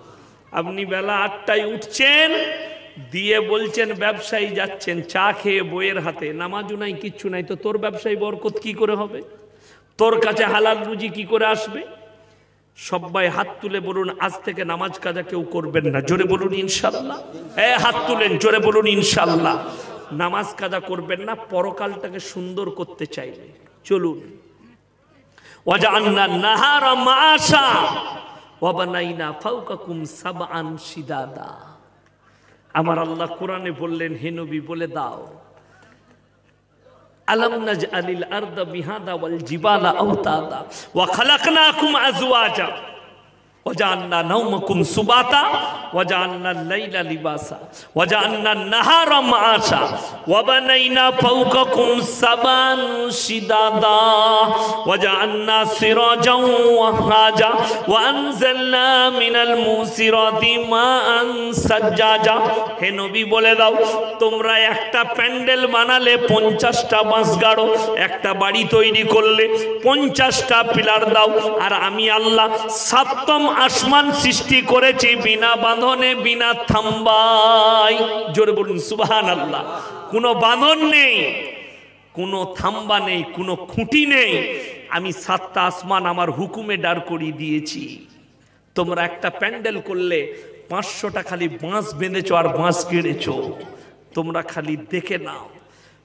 আপনি বেলা 8টায় উঠছেন, দিয়ে বলছেন ব্যবসায়ী যাচ্ছেন, চা খেয়ে বইয়ের হাতে, নামাজও নাই কিচ্ছু নাই, তো তোর ব্যবসায় বরকত কি করে হবে? তোর কাছে হালাল রুজি কি করে আসবে? সবাই হাত তুলে বলুন, আজ থেকে নামাজ কাজা কেউ করবেন না। জোরে বলুন ইনশাআল্লাহ। হাত তুলেন, জোরে বলুন ইনশাআল্লাহ। নামাজ কাজা করবেন না, পরকালটাকে সুন্দর করতে চাইলে। চলুন। ওয়াজআলনা নাহারা মাআশা ওয়া বানাইনা ফাওকাকুম সাবআন শিদাদা। আমার আল্লাহ কোরআনে বললেন, হে নবী বলে দাও, আলাম নাজআলিল আরদা বিহাদা ওয়াল জিবালা আওতাদা ওয়া খালাকনাকুম আজওয়াজা ওয়াজআলনা নাওমাকুম সুবাতা ওয়াজআলনাল লাইলা লিবাসা ওয়াজআলনান নাহারা মাআশা ওয়া বানাইনা ফাওকাকুম সাবান শিদাদা ওয়াজআলনা সিরাজাও ওয়াহাজা ওয়া আনজালনা মিনাল মুসিরাতি মাআন সাজ্জাজা। হে নবী বলে দাও, তোমরা একটা প্যান্ডেল বানালে 50টা বাঁশ গাড়ো, একটা বাড়ি তৈরি করলে 50টা পিলার দাও, আর আমি আল্লাহ 7ম আসমান সৃষ্টি করেছি বিনা বাঁধনে, বিনা থাম্বাই। জোরে বলুন সুবহানাল্লাহ। কোনো বাঁধন নেই, কোনো থাম্বা নেই, কোনো খুঁটি নেই। আমি 7টা আসমান আমার হুকুমে দাঁড় করিয়ে দিয়েছি। তোমরা একটা প্যান্ডেল করলে 500টা খালি বাঁশ বেঁধেছো আর বাঁশ কেড়েছো। তোমরা খালি দেখে নাও।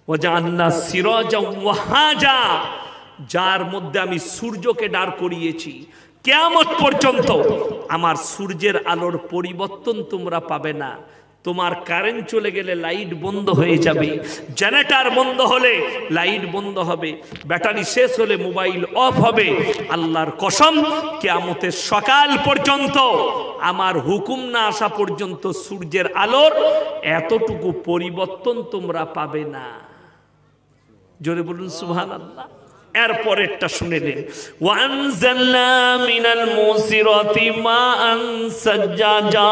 ওয়াজআলনা সিরাজা ওয়াহাজা, যার মধ্যে আমি সূর্যকে দাঁড় করিয়েছি। কিয়ামত পর্যন্ত আমার সূর্যের আলোর পরিবর্তন তোমরা পাবে না। তোমার কারেন্ট চলে গেলে লাইট বন্ধ হয়ে যাবে, জেনারেটর বন্ধ হলে লাইট বন্ধ হবে, ব্যাটারি শেষ হলে মোবাইল অফ হবে। আল্লাহর কসম, কিয়ামতের সকাল পর্যন্ত আমার হুকুম না আসা পর্যন্ত সূর্যের আলোর এতটুকু পরিবর্তন তোমরা পাবে না। জোরে বলুন সুবহানাল্লাহ। এরপরেরটা শুনেলেন, ওয়ানজালনা মিনাল মুসিরাতি মাআন সাজ্জাজা।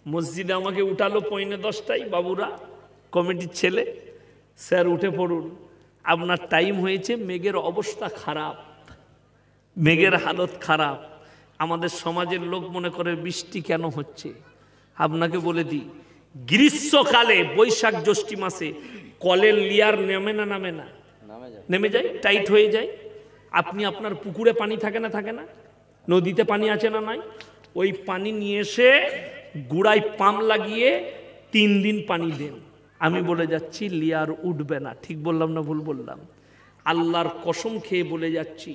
মসজিদে আমাকে উঠালো 9:45, বাবুরা কমিটির ছেলে, স্যার উঠে পড়ুন, আপনার টাইম হয়েছে, মেঘের অবস্থা খারাপ, মেঘের হালত খারাপ, আমাদের সমাজের লোক মনে করে বৃষ্টি কেন হচ্ছে। আপনাকে বলে দিই, গ্রীষ্মকালে বৈশাখ জ্যৈষ্ঠ মাসে কলের লিয়ার নামে না নামে না? নেমে যায়, টাইট হয়ে যায়। আপনি আপনার পুকুরে পানি থাকে না, নদীতে পানি আছে না নাই? ওই পানি নিয়ে এসে গুড়ায় পাম্প লাগিয়ে 3 দিন পানি দেন, আমি বলে যাচ্ছি লিয়ার উঠবে না। ঠিক বললাম না ভুল বললাম? আল্লাহর কসম খেয়ে বলে যাচ্ছি,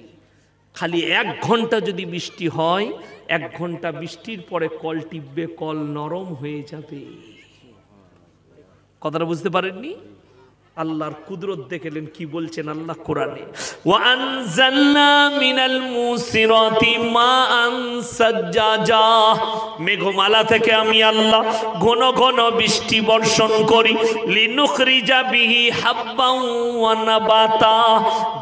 খালি 1 ঘন্টা যদি বৃষ্টি হয়, 1 ঘন্টা বৃষ্টির পরে কল টিপবে, কল নরম হয়ে যাবে। কথাটা বুঝতে পারেননি? আল্লাহর কুদরত দেখলেন কি বলছেন আল্লাহ কোরআনে, ওয়া আনজালনা মিনাল মুসিরাতি মাআন সাজ্জাজা, মেঘমালা থেকে আমি আল্লাহ ঘন ঘন বৃষ্টি বর্ষণ করি, লিনুখরিজা বিহি হাব্বান ওয়া নাবাতা,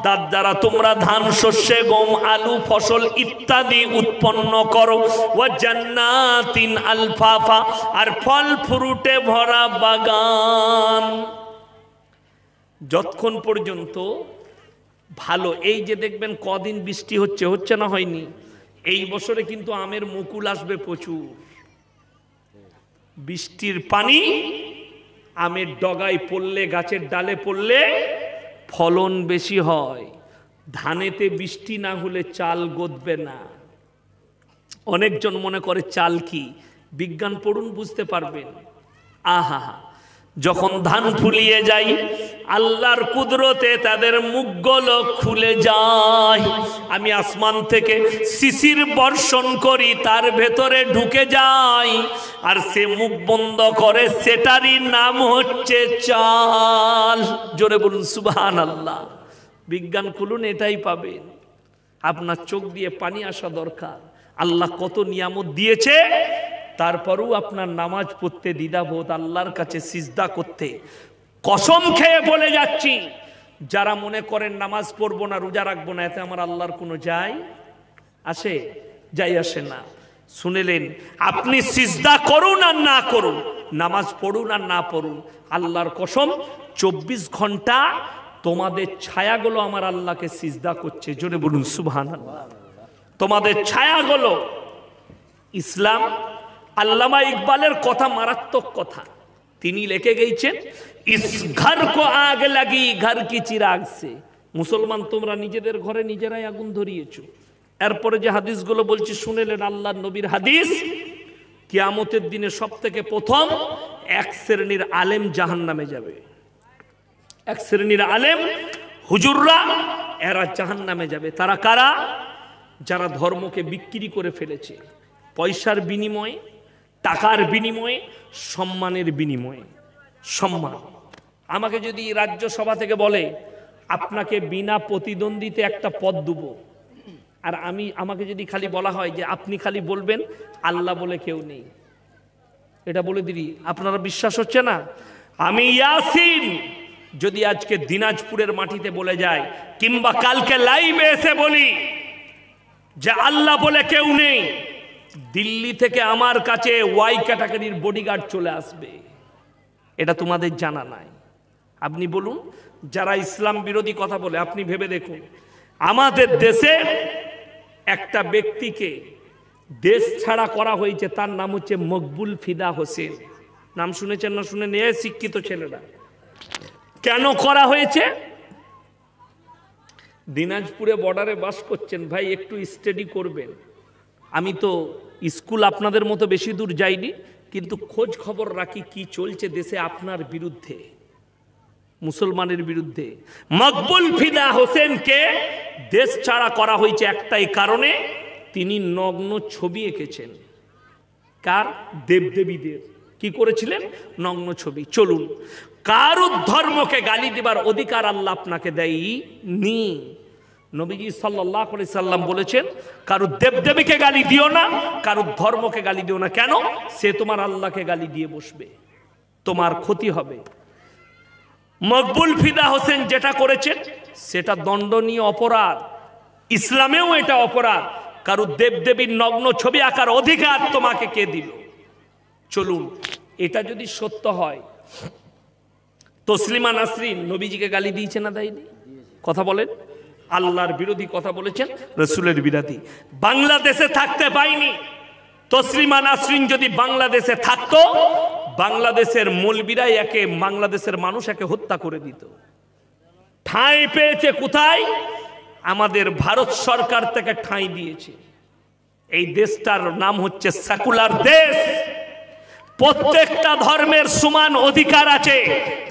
তার দ্বারা তোমরা ধান শস্যে গম আলু ফসল ইত্যাদি উৎপন্ন করো, ওয়া জান্নাতিন আলফাফা, আর ফল ফ্রুটে ভরা বাগান। যতক্ষণ পর্যন্ত ভালো, এই যে দেখবেন কদিন বৃষ্টি হচ্ছে না হয়নি, এই বছরে কিন্তু আমের মুকুল আসবে প্রচুর। বৃষ্টির পানি আমের ডগায় পড়লে, গাছের ডালে পড়লে ফলন বেশি হয়। ধানেতে বৃষ্টি না হলে চাল গদবে না। অনেকজন মনে করে চাল কি, বিজ্ঞান পড়ুন বুঝতে পারবেন। আহা, যখন ধান ফুলিয়ে যায় আল্লাহর কুদরতে তাদের মুখগুলো খুলে যায়, আমি আসমান থেকে শিশির বর্ষণ করি, তার ভেতরে ঢুকে যায়, আর সে মুখ বন্ধ করে, সেটারই নাম হচ্ছে চাল। জোরে বলুন সুবহানাল্লাহ। বিজ্ঞান খুলুন, এটাই পাবেন। আপনার চোখ দিয়ে পানি আসা দরকার। আল্লাহ কত নিয়ামত দিয়েছে, তারপরেও আপনার নামাজ পড়তে দ্বিধাবোধ, আল্লাহর কাছে সিজদা করতে। কসম খেয়ে বলে যাচ্ছি, যারা মনে করেন নামাজ পড়বো না, রোজা রাখবো না, এতে আমার আল্লাহর কোনো যায় আসে না। শুনেলেন, আপনি সিজদা করুন আর না করুন, নামাজ পড়ুন আর না পড়ুন, আল্লাহর কসম 24 ঘন্টা তোমাদের ছায়াগুলো আমার আল্লাহকে সিজদা করছে। জোরে বলুন সুবহানাল্লাহ। তোমাদের ছায়াগুলো। ইসলাম, আল্লামা ইকবালের কথা মারাত্মক কথা, তিনি লিখে গেছেন, ইস ঘর কো আগ লাগি ঘর কি চিরাগ সে। মুসলমান, তোমরা নিজেদের ঘরে নিজেরাই আগুন ধরিয়েছো। এরপরে যে হাদিসগুলো বলছি শুনেলেন, আল্লাহর নবীর হাদিস, কিয়ামতের দিনে সবথেকে প্রথম 1 শ্রেণীর আলেম জাহান্নামে যাবে। 1 শ্রেণীর আলেম হুজুররা, এরা জাহান্নামে যাবে। তারা কারা? যারা ধর্মকে বিক্রি করে ফেলেছে, পয়সার বিনিময়ে, টাকার বিনিময়ে, সম্মানের বিনিময়ে। সম্মান, আমাকে যদি রাজ্যসভা থেকে বলে আপনাকে বিনা প্রতিদ্বন্দ্বিতে একটা পদ দেব, আর আমাকে যদি খালি বলা হয় যে আপনি খালি বলবেন আল্লাহ বলে কেউ নেই, এটা বলে দিলি, আপনারা বিশ্বাস হচ্ছে না? আমি ইয়াসিন যদি আজকে দিনাজপুরের মাটিতে বলে যায়, কিংবা কালকে লাইভে এসে বলি যে আল্লাহ বলে কেউ নেই, দিল্লি থেকে আমার কাছে ওয়াই ক্যাটাগরির বডিগার্ড চলে আসবে। এটা তোমাদের জানা নাই। আপনি বলুন, যারা ইসলাম বিরোধী কথা বলে, আপনি ভেবে দেখুন, আমাদের দেশে একটা ব্যক্তিকে দেশ ছাড়া করা হয়েছে, তার নাম হচ্ছে মকবুল ফিদা হোসেন। নাম শুনেছেন না শুনে নিয়ে শিক্ষিত ছেলেরা। কেন করা হয়েছে? দিনাজপুরে বর্ডারে বাস করছেন ভাই, একটু স্টাডি করবেন। আমি তো স্কুল আপনাদের মতো বেশি দূর যাইনি, কিন্তু খোঁজ খবর রাখি কি চলছে দেশে আপনার বিরুদ্ধে, মুসলমানের বিরুদ্ধে। মকবুল ফিদা হোসেনকে দেশ ছাড়া করা হয়েছে একটাই কারণে, তিনি নগ্ন ছবি এঁকেছেন। কার? দেবদেবীদের। কি করেছিলেন? নগ্ন ছবি। চলুন, কারুর ধর্মকে গালি দেবার অধিকার আল্লাহ আপনাকে দেয়নি। নবীজি সাল্লাল্লাহু আলাইহি সাল্লাম বলেছেন, কারুর দেবদেবীকে গালি দিও না, কারুর ধর্মকে গালি দিও না। কেন? সে তোমার আল্লাহকে গালি দিয়ে বসবে, তোমার ক্ষতি হবে। মকবুল ফিদা হোসেন যেটা করেছেন সেটা দণ্ডনীয় অপরাধ, ইসলামেও এটা অপরাধ। কারুর দেবদেবীর নগ্ন ছবি আঁকার অধিকার তোমাকে কে দিল? চলুন, এটা যদি সত্য হয়, তসলিমা নাসরিন নবীজিকে গালি দিয়েছে না দেয়নি? কথা বলেন। আল্লাহর বিরোধী কথা বলেছেন, রসুলের বিরোধী। বাংলাদেশে থাকতে পাইনি। তসলিমা নাসরিন যদি বাংলাদেশে থাকতো, বাংলাদেশের মৌলবীরা একে, বাংলাদেশের মানুষ একে হত্যা করে দিত। ঠাঁই পেয়েছে কোথায়? আমাদের ভারত সরকার থেকে ঠাঁই দিয়েছে। এই দেশটার নাম হচ্ছে সেকুলার দেশ। প্রত্যেকটা ধর্মের সমান অধিকার আছে।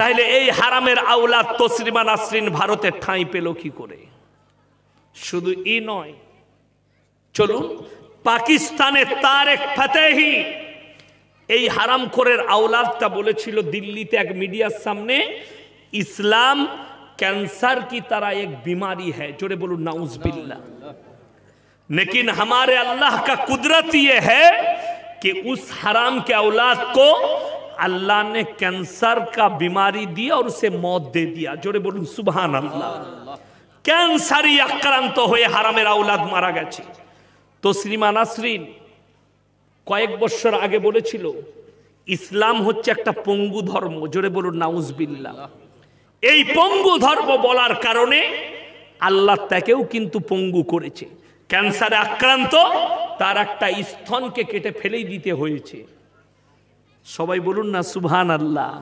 তাইলে এই হারামের আওলাদ তসলিমা নাসরিন ভারতে ঠাঁই পেল কি করে? শুধু ই নয়, চলুন পাকিস্তানের তারেক ফতেহি এই হারামখোরের আওলাদটা বলেছিল দিল্লিতে এক মিডিয়ার সামনে, ইসলাম कैंसर की तरह एक बीमारी है। जोरे बोलो नाउज़ुबिल्लाह। लेकिन हमारे अल्लाह का कुदरत ये है कि उस हराम के औलाद को अल्लाह ने कैंसर का बीमारी दिया और उसे मौत दे दिया। जोरे बोलो सुभान अल्लाह। कैंसरই আক্রান্ত হয়ে হারামের আওলাদ মারা গেছে। তসলিমা নাসরিন কয়েক বছর আগে বলেছিল ইসলাম হচ্ছে একটা পঙ্গু ধর্ম। জোরে বলুন নাউজুবিল্লাহ। এই পঙ্গু ধর্ম বলার কারণে আল্লাহ তাকেও কিন্তু পঙ্গু করেছে। ক্যান্সারে আক্রান্ত, তার একটা স্তনকে কেটে ফেলেই দিতে হয়েছে। সবাই বলুন না সুবহানাল্লাহ।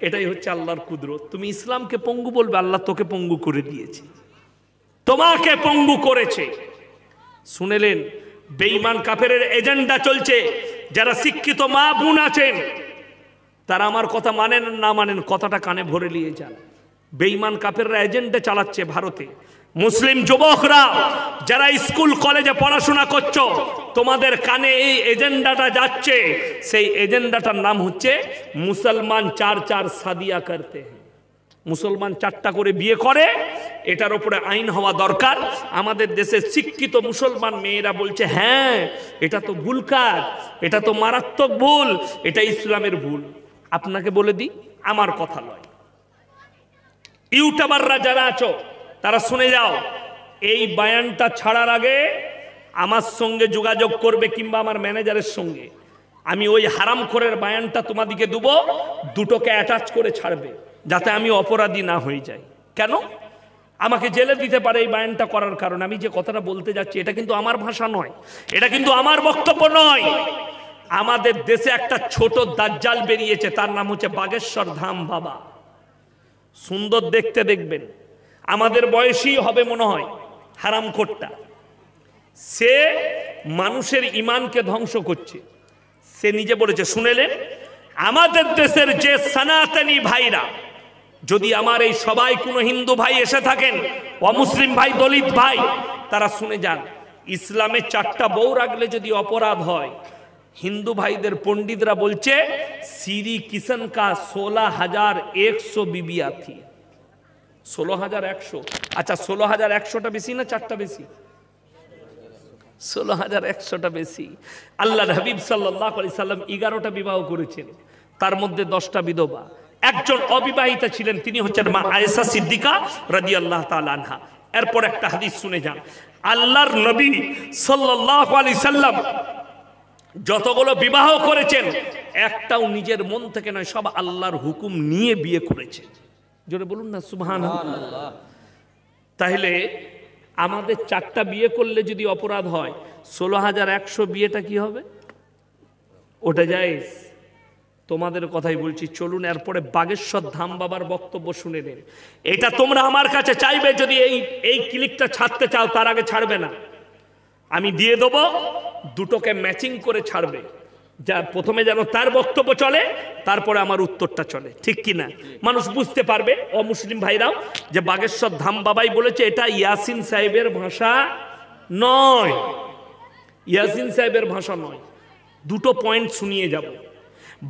এটাই হচ্ছে আল্লাহর কুদরত। তুমি ইসলামকে পঙ্গু বলবে, আল্লাহ তোকে পঙ্গু করে দিয়েছে, তোমাকে পঙ্গু করেছে। শুনেলেন বেঈমান কাফেরের এজেন্ডা চলছে। যারা শিক্ষিত মা বোন আছেন তারা আমার কথা মানেন না মানেন, কথাটা কানে ভরে নিয়ে যান। বেঈমান কাফেররা এজেন্ডা চালাচ্ছে ভারতে। মুসলিম যুবকরা যারা স্কুল কলেজে পড়াশোনা করছো, তোমাদের কানে এই এজেন্ডাটা যাচ্ছে। সেই এজেন্ডাটার নাম হচ্ছে মুসলমান চার চার শাদিয়া করতে হ্যাঁ। মুসলমান চারটা করে বিয়ে করে, এটার উপরে আইন হওয়া দরকার। আমাদের দেশের শিক্ষিত মুসলমান মেয়েরা বলছে হ্যাঁ এটা তো ভুল কাজ, এটা তো মারাত্মক ভুল, এটা ইসলামের ভুল। আপনাকে বলে দিই, আমার কথা নয়, ইউটিউবাররা যারা আছো তারা শুনে যাও। এই বয়ানটা ছাড়ার আগে আমার সঙ্গে যোগাযোগ করবে কিংবা আমার ম্যানেজারের সঙ্গে। আমি ওই হারামখোরের বয়ানটা তোমাদিকে দেবো, দুটোকে অ্যাটাচ করে ছাড়বে যাতে আমি অপরাধী না হয়ে যাই। কেন? আমাকে জেলে দিতে পারে এই বয়ানটা করার কারণে। আমি যে কথাটা বলতে যাচ্ছি এটা কিন্তু আমার ভাষা নয়, এটা কিন্তু আমার বক্তব্য নয়। আমাদের দেশে একটা ছোট দাজ্জাল বেরিয়েছে, তার নাম হচ্ছে বাগেশ্বর ধাম বাবা। সুন্দর দেখতে, দেখবেন আমাদের বয়সী হবে মনে হয় হারামখোরটা। সে মানুষের ইমানকে ধ্বংস করছে। সে নিজে বলেছে, শুনেলেন আমাদের দেশের যে সনাতনী ভাইরা, যদি আমার এই সবাই কোনো হিন্দু ভাই এসে থাকেন, অমুসলিম ভাই, দলিত ভাই, তারা শুনে যান, ইসলামে 4টা বউ রাখলে যদি অপরাধ হয়, হিন্দু ভাইদের পণ্ডিতরা বলছে শ্রী কিষণ কা 16,100 বিবিয়া থি। 16,100। আচ্ছা 16,100টা বেশি না 4টা বেশি? 16,100টা বেশি। আল্লাহর হাবিব সাল্লাল্লাহু আলাইহি সাল্লাম 11টা বিবাহ করেছেন, তার মধ্যে 10টা বিধবা। একজন অবিবাহিতা ছিলেন, তিনি হচ্ছেন মা আয়েশা সিদ্দিকা রাদিয়াল্লাহু তাআলা আনহা। এরপর একটা হাদিস শুনে যান। আল্লাহর নবী সাল্লাল্লাহু আলাইহি সাল্লাম যতগুলো বিবাহ করেছেন একটাও নিজের মন থেকে নয়, সব আল্লাহর হুকুম নিয়ে বিয়ে করেছে। জোরে বলুন না সুবহানাল্লাহ। তাহলে আমাদের 4টা বিয়ে করলে যদি অপরাধ হয়, 16,100 বিয়েটা কি হবে? ওটা জায়েজ। তোমাদের কথাই বলছি। চলুন এরপরে বাগেশ্বর ধাম বাবার বক্তব্য শুনে নেন। এটা তোমরা আমার কাছে চাইবে, যদি এই ক্লিকটা ছাড়তে চাও তার আগে ছাড়বে না, আমি দিয়ে দেবো, দুটোকে ম্যাচিং করে ছাড়বে। যা প্রথমে যেন তার বক্তব্য চলে, তারপরে আমার উত্তরটা চলে, ঠিক কি না? মানুষ বুঝতে পারবে, অমুসলিম ভাইরাও, যে বাগেশ্বর ধাম বাবাই বলেছে। এটা ইয়াসিন সাহেবের ভাষা নয়, ইয়াসিন সাহেবের ভাষা নয়। দুটো পয়েন্ট শুনিয়ে যাব।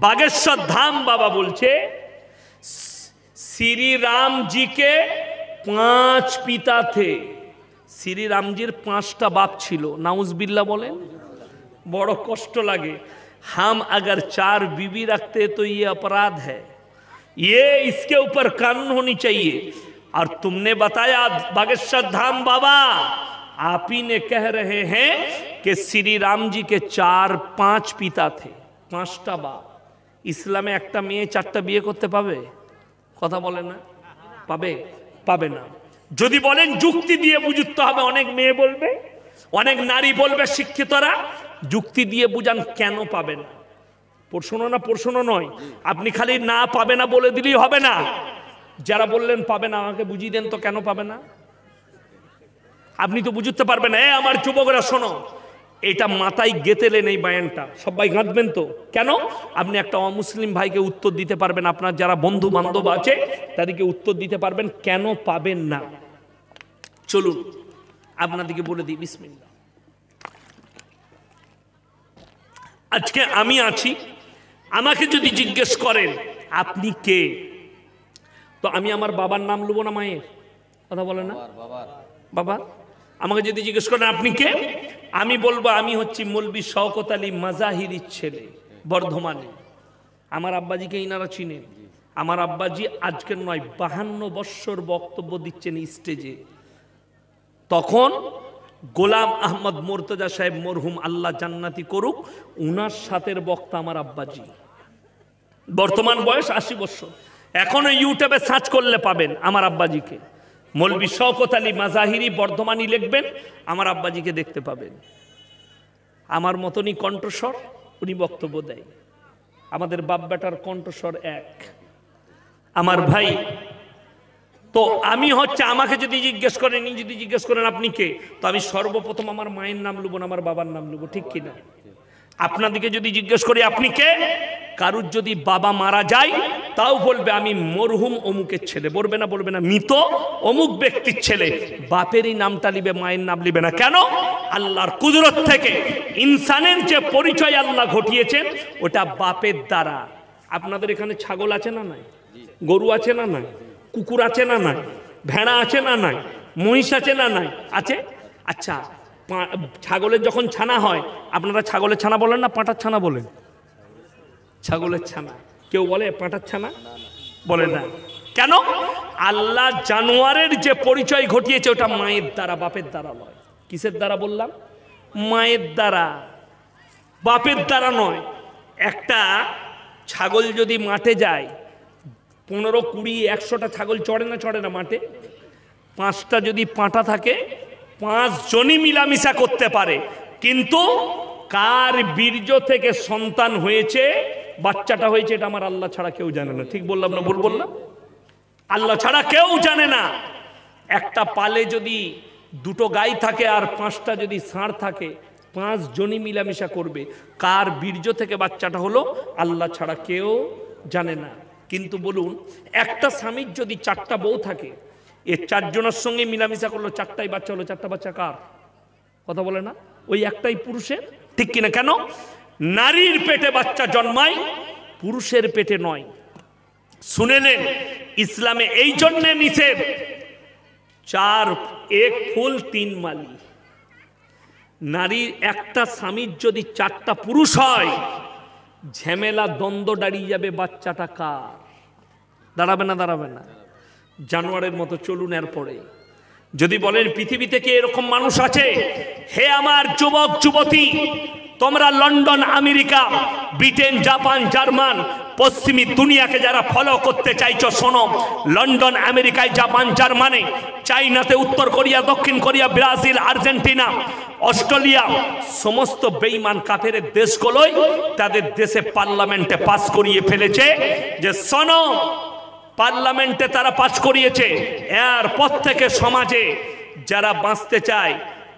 বাগেশ্বর ধাম বাবা বলছে শ্রী রাম जी के 5 পিতা থে। শ্রী রামজির 5টা বাপ ছিল। नाउज़ुबिल्लाह बोलें, बड़ा कष्ट लगे। हम अगर 4 बीवी रखते तो ये अपराध है, ये इसके ऊपर कानून होनी चाहिए। और तुमने बताया बागेश्वर धाम बाबा, आप ही ने कह रहे हैं कि श्री राम जी के 4-5 पिता थे, 5টা বাপ। ইসলামে একটা মেয়ে 4টা বিয়ে করতে পাবে? কথা বলে না, পাবে? পাবে না। যদি বলেন যুক্তি দিয়ে বুঝতে হবে, অনেক মেয়ে বলবে, অনেক নারী বলবে শিক্ষিতরা, যুক্তি দিয়ে বুঝান কেন পাবে না। প্রশ্ন না, প্রশ্ন নয়, আপনি খালি না পাবে না বলে দিলেই হবে না। যারা বললেন পাবে না, আমাকে বুঝিয়ে দেন তো কেন পাবে না। আপনি তো বুঝতে পারবেন না। আমার যুবকরা শোনো, এটা মাথায় গেঁথেলেন এই বায়ানটা, সবাই গাঁথবেন তো। কেন? আপনি একটা অমুসলিম ভাইকে উত্তর দিতে পারবেন, আপনার যারা বন্ধু বান্ধব আছে তাদেরকে উত্তর দিতে পারবেন কেন পাবেন না। চলুন আপনাদেরকে বলে দিই, বিসমিল্লাহ। আজকে আমি আছি, আমাকে যদি জিজ্ঞেস করেন আপনি কে, তো আমি আমার বাবার নাম লুবো না মায়ের? কথা বলে না বাবা? আমাকে যদি জিজ্ঞেস করেন আপনি কে, আমি বলবো আমি হচ্ছি মৌলবি শওকত আলী মাজাহিরির ছেলে, বর্ধমানে। আমার আব্বাজিকে ইনারা চিনেন। আমার আব্বাজি আজকের নয় 52 বৎসর বক্তব্য দিচ্ছেন স্টেজে। তখন গোলাম আহমদ মুর্তজা সাহেব মরহুম, আল্লাহ জান্নাতি করুক, উনার সাথের বক্তা আমার আব্বাজি। বর্তমান বয়স 80 বৎসর। এখনো ইউটিউবে সার্চ করলে পাবেন আমার আব্বাজিকে, মৌলবি শওকত আলী মাজাহিরি বর্ধমানি লিখবেন, আমার আব্বাজিকে দেখতে পাবেন। আমার মতনই কণ্ঠস্বর, উনি বক্তব্য দেয়। আমাদের বাপ বেটার কণ্ঠস্বর এক। আমার ভাই, তো আমি হচ্ছে, আমাকে যদি জিজ্ঞেস করেন, যদি জিজ্ঞেস করেন আপনি কে, তো আমি সর্বপ্রথম আমার মায়ের নাম লুবো না, আমার বাবার নাম লুবো, ঠিক কিনা? আপনাদেরকে যদি জিজ্ঞেস করি আপনি কে, কারুর যদি বাবা মারা যায় তাও বলবে আমি মরহুম অমুকের ছেলে, বলবে না মৃত অমুক ব্যক্তির ছেলে। বাপেরই নামটা লিবে, মায়ের নাম লিবে না। কেন? আল্লাহর কুদরত থেকে ইনসানের যে পরিচয় আল্লাহ ঘটিয়েছেন ওটা বাপের দ্বারা। আপনাদের এখানে ছাগল আছে না নাই? গরু আছে না নাই? কুকুর আছে না নাই? ভেড়া আছে না নাই? মহিষ আছে না নাই? আছে। আচ্ছা, ছাগলের যখন ছানা হয়, আপনারা ছাগলের ছানা বলেন না পাঁঠার ছানা বলেন? ছাগলের ছানা। কেউ বলে পাঁঠার ছানা? বলে না। কেন? আল্লাহ জানোয়ারের যে পরিচয় ঘটিয়েছে ওটা মায়ের দ্বারা, বাপের দ্বারা নয়। কিসের দ্বারা বললাম? মায়ের দ্বারা, বাপের দ্বারা নয়। একটা ছাগল যদি মাঠে যায়, 15, 20, 100টা ছাগল চড়ে না মাঠে? 5টা যদি পাঁঠা থাকে, 5 জনই মিলামিশা করতে পারে, কিন্তু কার বীর্য থেকে সন্তান হয়েছে, বাচ্চাটা হয়েছে, এটা আমার আল্লাহ ছাড়া কেউ জানে না। ঠিক বললাম না ভুল বললাম? আল্লাহ ছাড়া কেউ জানে না। একটা পালে যদি 2টো গাই থাকে আর 5টা যদি ষাঁড় থাকে, 5 জনই মিলামিশা করবে। কার বীর্য থেকে বাচ্চাটা হলো আল্লাহ ছাড়া কেউ জানে না। কিন্তু বলুন, একটা স্বামীর যদি 4টা বউ থাকে, এ 4 জনের সঙ্গে মিলামিশা করলো, 4টাই বাচ্চা হলো। 4টা বাচ্চা কার? কথা বলে না? ওই একটাই পুরুষের, ঠিক কিনা? কেন? নারীর পেটে বাচ্চা জন্মায়, পুরুষের পেটে নয়। শুনে নেন, ইসলামে এই জন্যে নিষেধ, 4 এক ফুল 3 মালি। নারীর একটা স্বামীর যদি 4টা পুরুষ হয়, ঝামেলা দ্বন্দ্ব দাঁড়িয়ে যাবে, বাচ্চাটা কার? দাঁড়াবে না? দাঁড়াবে না? জানোয়ারের মতো। চলুন এরপরে যদি বলেন পৃথিবীতে কি এরকম মানুষ আছে? হে আমার যুবক যুবতী, তোমরা London, America, Britain, Japan, German, পশ্চিমী দুনিয়াকে যারা ফলো করতে চাইছো, শোনো, লন্ডন, আমেরিকায়, জাপান, জার্মানে, চাইনাতে, উত্তর কোরিয়া, দক্ষিণ কোরিয়া, ব্রাজিল, আর্জেন্টিনা, অস্ট্রেলিয়া, সমস্ত বেঈমান কাফের দেশগুলোই তাদের দেশে পার্লামেন্টে পাস করিয়ে ফেলেছে যে শোনো, পার্লামেন্টে তারা পাস করিয়েছে, এরপর থেকে সমাজে যারা বাঁচতে চায়,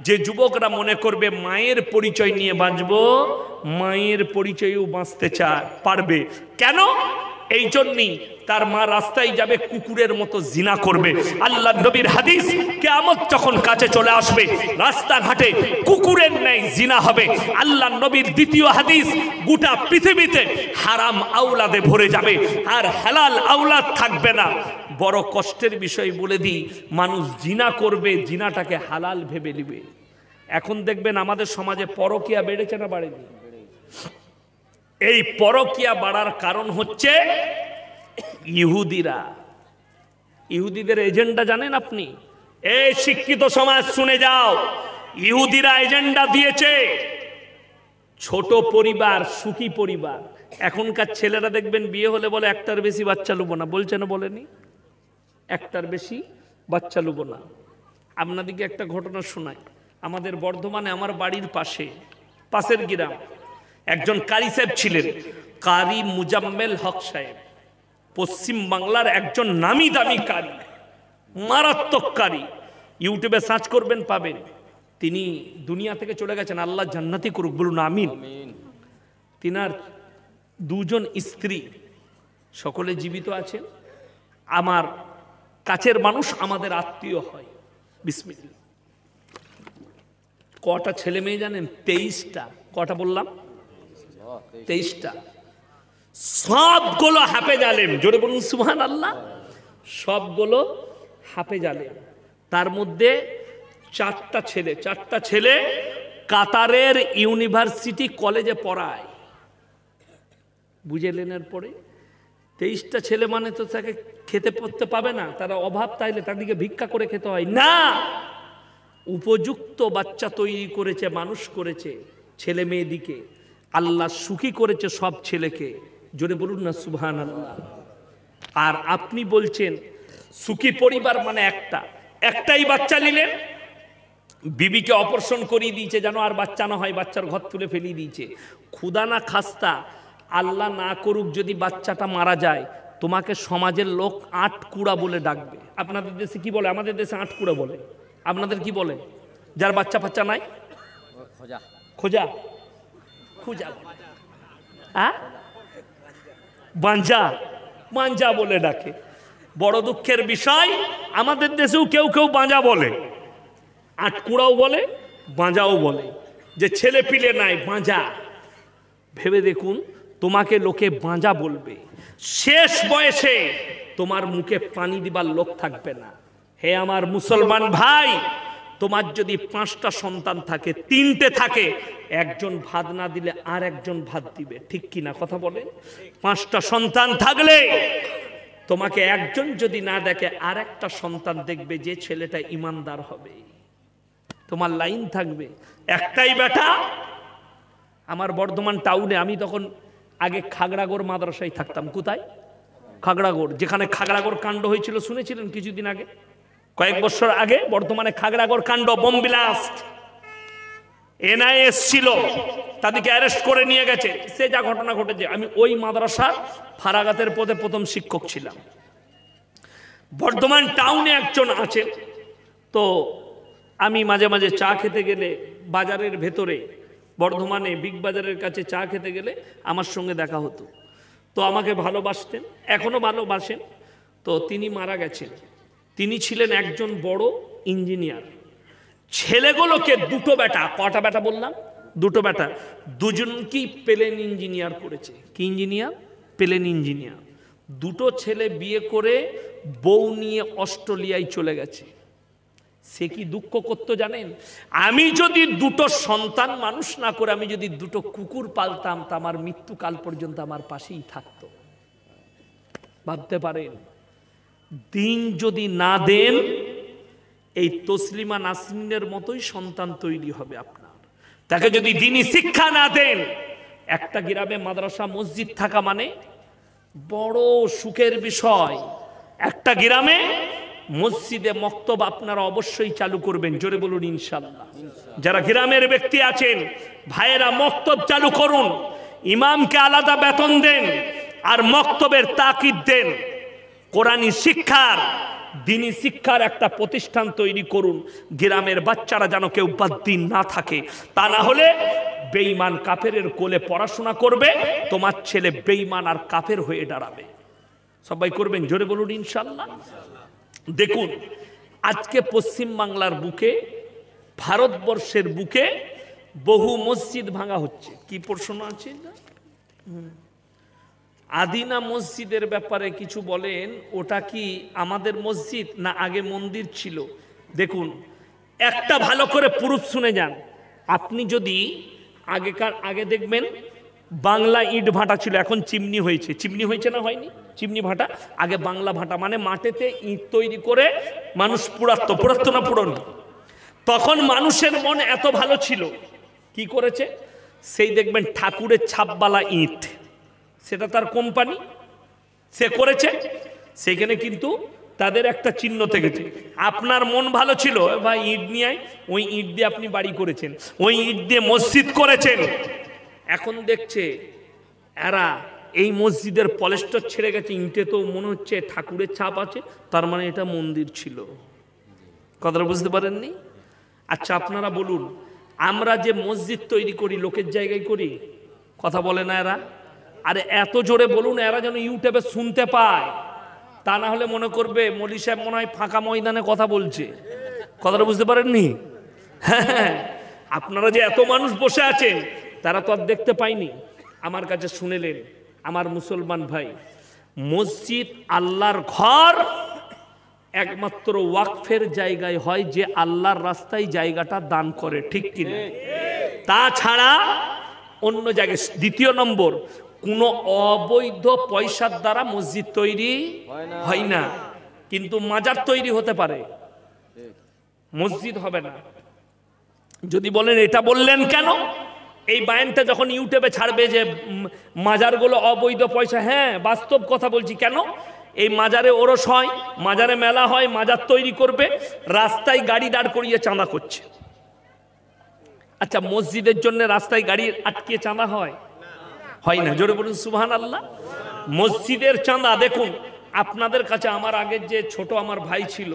যে যুবকরা মনে করবে মায়ের পরিচয় নিয়ে বাঁচবো, মায়ের পরিচয়েও বাঁচতে পারবে। কেন? এই জন্যই তার মা রাস্তায় যাবে, কুকুরের মতো জিনা করবে। আল্লাহ নবীর হাদিস, কিয়ামত যখন কাছে চলে আসবে, রাস্তাঘাটে কুকুরের ন্যায় জিনা হবে। আল্লাহ নবীর দ্বিতীয় হাদিস, গোটা পৃথিবীতে হারাম আওলাদে ভরে যাবে, আর হালাল আওলাদ থাকবে না। বড় কষ্টের বিষয় বলে দিই, মানুষ জিনা করবে, জিনাটাকে হালাল ভেবে নিবে। এখন দেখবেন আমাদের সমাজে পরকীয়া বেড়েছে না বাড়েনি? এই পরকীয়া বাড়ার কারণ হচ্ছে ইহুদিরা। ইহুদিদের এজেন্ডা জানেন আপনি? এই শিক্ষিত সমাজ শুনে যাও, ইহুদিরা এজেন্ডা দিয়েছে ছোট পরিবার, সুখী পরিবার। এখনকার ছেলেরা দেখবেন বিয়ে হলে বলে একটার বেশি বাচ্চা লুবো না, বলছে না? বলেনি? একটার বেশি বাচ্চা লুবো না। আপনাদেরকে একটা ঘটনা শোনাই। আমাদের বর্ধমানে আমার বাড়ির পাশের গ্রাম একজন কারি সাহেব ছিলেন, কারি মুজাম্মেল হক সাহেব। পশ্চিম বাংলার একজন নামি দামি কারি, মারাত্মক কারি। ইউটিউবে সার্চ করবেন পাবেন। তিনি দুনিয়া থেকে চলে গেছেন, আল্লাহ জান্নাতি করুক, বলুন আমিন। তিনার দুজন স্ত্রী সকলে জীবিত আছেন, আমার কাছের মানুষ, আমাদের আত্মীয় হয়। বিসমিল্লাহ। কটা ছেলে মেয়ে জানেন? 23টা। কটা বললাম? 23টা। সবগুলো হাফেজ আলেম, জোরে বলুন সুবহানাল্লাহ। সবগুলো হাফেজ আলেম। তার মধ্যে 4টা ছেলে কাতারের ইউনিভার্সিটি কলেজে পড়ায়। বুঝেলেন? এরপরে 23টা ছেলে মানে তো তাকে খেতে পড়তে পাবে না, তারা অভাব, তাইলে তাদেরকে ভিক্ষা করে খেতে হয় না। উপযুক্ত বাচ্চা তৈরি করেছে, মানুষ করেছে, ছেলে মেয়েদিকে আল্লাহ সুখী করেছে সব ছেলেকে, জোরে বলুন না সুবহানাল্লাহ। আর আপনি বলছেন সুখী পরিবার মানে একটাই বাচ্চা নিলেন, বিবিকে অপারেশন করিয়ে দিয়েছে যেন আর বাচ্চা না হয়, বাচ্চার ঘর তুলে ফেলিয়ে দিয়েছে। খুদা না খাস্তা, আল্লাহ না করুক যদি বাচ্চাটা মারা যায়, তোমাকে সমাজের লোক 8 কুড়া বলে ডাকবে। আপনাদের দেশে কি বলে? আমাদের দেশে 8 কুড়া বলে। আপনাদের কি বলে? যার বাচ্চা ফাচ্চা নাই? খোঁজা খোঁজা বাঞ্জা বলে ডাকে। বড় দুঃখের বিষয়, আমাদের দেশেও কেউ বাঁজা বলে, 8 কুড়াও বলে, বাঁজাও বলে, যে ছেলে পিলে নাই, বাঁজা। ভেবে দেখুন, তোমাকে লোকে বাঁজা বলবে, শেষ বয়সে তোমার মুখে পানি দিবার লোক থাকবে না। হে আমার মুসলমান ভাই, তোমার যদি 5টা সন্তান থাকে, 3টে থাকে, একজন ভাত না দিলে আর একজন ভাত দিবে, ঠিক কিনা কথা বলে? 5টা সন্তান থাকলে তোমাকে একজন যদি না দেখে, আর একটা সন্তান দেখবে, যে ছেলেটা ইমানদার হবে, তোমার লাইন থাকবে। একটাই বেটা। আমার বর্ধমান টাউনে, আমি তখন আগে খাগড়াগড় মাদ্রাসায় থাকতাম। কোথায়? খাগড়াগড়, যেখানে খাগড়াগড় কাণ্ড হয়েছিল, শুনেছিলেন কিছুদিন আগে, কয়েক বছর আগে বর্তমানে খাগড়াগড় কাণ্ড, বোম ব্লাস্ট। এনআইএ ছিল, তাদেরকে অ্যারেস্ট করে নিয়ে গেছে। সে যা ঘটনা ঘটেছে, আমি ওই মাদ্রাসার ফারাগাতের পদে প্রথম শিক্ষক ছিলাম। বর্ধমান টাউনে একজন আছেন, তো আমি মাঝে মাঝে চা খেতে গেলে বাজারের ভেতরে, বর্ধমানে বিগ বাজারের কাছে চা খেতে গেলে আমার সঙ্গে দেখা হতো। তো আমাকে ভালোবাসতেন, এখনো ভালোবাসেন। তো তিনি মারা গেছেন। তিনি ছিলেন একজন বড় ইঞ্জিনিয়ার। ছেলেগুলোকে 2টো বেটা, কটা বেটা বললাম? 2টো বেটা, দুজনকেই প্লেন ইঞ্জিনিয়ার করেছে। কি ইঞ্জিনিয়ার? Plane engineer. 2টো ছেলে বিয়ে করে বউ নিয়ে অস্ট্রেলিয়ায় চলে গেছে। সে কি দুঃখ করতো জানেন? আমি যদি 2টো সন্তান মানুষ না করে আমি যদি 2টো কুকুর পালতাম, তা আমার মৃত্যুকাল পর্যন্ত আমার পাশেই থাকতো। ভাবতে পারেন, দিন যদি না দেন, এই তসলিমা নাসরিনের মতোই সন্তান তৈরি হবে আপনার। তাকে যদি দিনী শিক্ষা না দেন, একটা গ্রামে মাদ্রাসা মসজিদ থাকা মানে বড় সুখের বিষয়। একটা গ্রামে মসজিদে মক্তব আপনারা অবশ্যই চালু করবেন, জোরে বলুন ইনশাআল্লাহ। যারা গ্রামের ব্যক্তি আছেন, ভাইয়েরা মক্তব চালু করুন, ইমামকে আলাদা বেতন দেন, আর মক্তবের তাকিদ দেন। কোরআনী শিক্ষার, দিনী শিক্ষার একটা প্রতিষ্ঠান তৈরি করুন। গ্রামের বাচ্চারা যেন কেউ বাদ্দিন না থাকে, তা না হলে বেঈমান কাফেরের কোলে পড়াশোনা করবে, তোমার ছেলে বেঈমান আর কাফের হয়ে দাঁড়াবে। সবাই করবেন, জোরে বলুন ইনশাআল্লাহ। দেখুন, আজকে পশ্চিম বাংলার বুকে, ভারতবর্ষের বুকে বহু মসজিদ ভাঙা হচ্ছে। কি প্রশ্ন আছে? আদিনা মসজিদের ব্যাপারে কিছু বলেন, ওটা কি আমাদের মসজিদ না আগে মন্দির ছিল? দেখুন, একটা ভালো করে প্রুফ শুনে যান। আপনি যদি আগে দেখবেন বাংলা ইট ভাটা ছিল, এখন চিমনি হয়েছে। চিমনি হয়েছে না হয়নি? চিমনি ভাটা। আগে বাংলা ভাটা মানে মাটিতে ইট তৈরি করে মানুষ পুরাতো না পুরনো। তখন মানুষের মন এত ভালো ছিল, কি করেছে? সেই দেখবেন ঠাকুরের ছাপবালা ইট, সেটা তার কোম্পানি, সে করেছে। সেখানে কিন্তু তাদের একটা চিহ্ন থেকেছে। আপনার মন ভালো ছিল, ভাই ইট নিয়ে আয়, ওই ইট দিয়ে আপনি বাড়ি করেছেন, ওই ইট দিয়ে মসজিদ করেছেন। এখন দেখছে এরা এই মসজিদের পলেস্টার ছেড়ে গেছে, ইঁটে তো মনে হচ্ছে ঠাকুরের ছাপ আছে, তার মানে এটা মন্দির ছিল। কথাটা বুঝতে পারেননি? আচ্ছা আপনারা বলুন, আমরা যে মসজিদ তৈরি করি লোকের জায়গায় করি, কথা বলে না এরা? আরে এত জোরে বলুন এরা যেন ইউটিউবে শুনতে পায়, তা না হলে মনে করবে মৌলী সাহেব মনে হয় ফাঁকা ময়দানে কথা বলছে। কথাটা বুঝতে পারেননি? হ্যাঁ, আপনারা যে এত মানুষ বসে আছেন তারা তো আর দেখতে পায়নি, আমার কাছে শুনেলেন। আমার মুসলমান ভাই, মসজিদ আল্লাহর ঘর একমাত্র ওয়াকফের জায়গায় হয় যে আল্লাহর রাস্তায় জায়গাটা দান করে, ঠিক কিনা? তাছাড়া অন্য জায়গায়। দ্বিতীয় নম্বর, কোনো অবৈধ পয়সার দ্বারা মসজিদ তৈরি হয় না, কিন্তু মাজার তৈরি হতে পারে, মসজিদ হবে না। যদি বলেন এটা বললেন কেন, এই বায়ানটা যখন ইউটিউবে ছাড়বে যে মাজারগুলো অবৈধ পয়সা, হ্যাঁ বাস্তব কথা বলছি। কেন? এই মাজারে ওরস হয়, মাজারে মেলা হয়, মাজার তৈরি করবে, রাস্তায় গাড়ি দাঁড় করিয়ে চাঁদা করছে। আচ্ছা মসজিদের জন্য রাস্তায় গাড়ি আটকে চাঁদা হয়? হয় না। জোরে বলুন সুবহানাল্লাহ। মসজিদের চাঁদা দেখুন, আপনাদের কাছে আমার আগের যে ছোট আমার ভাই ছিল,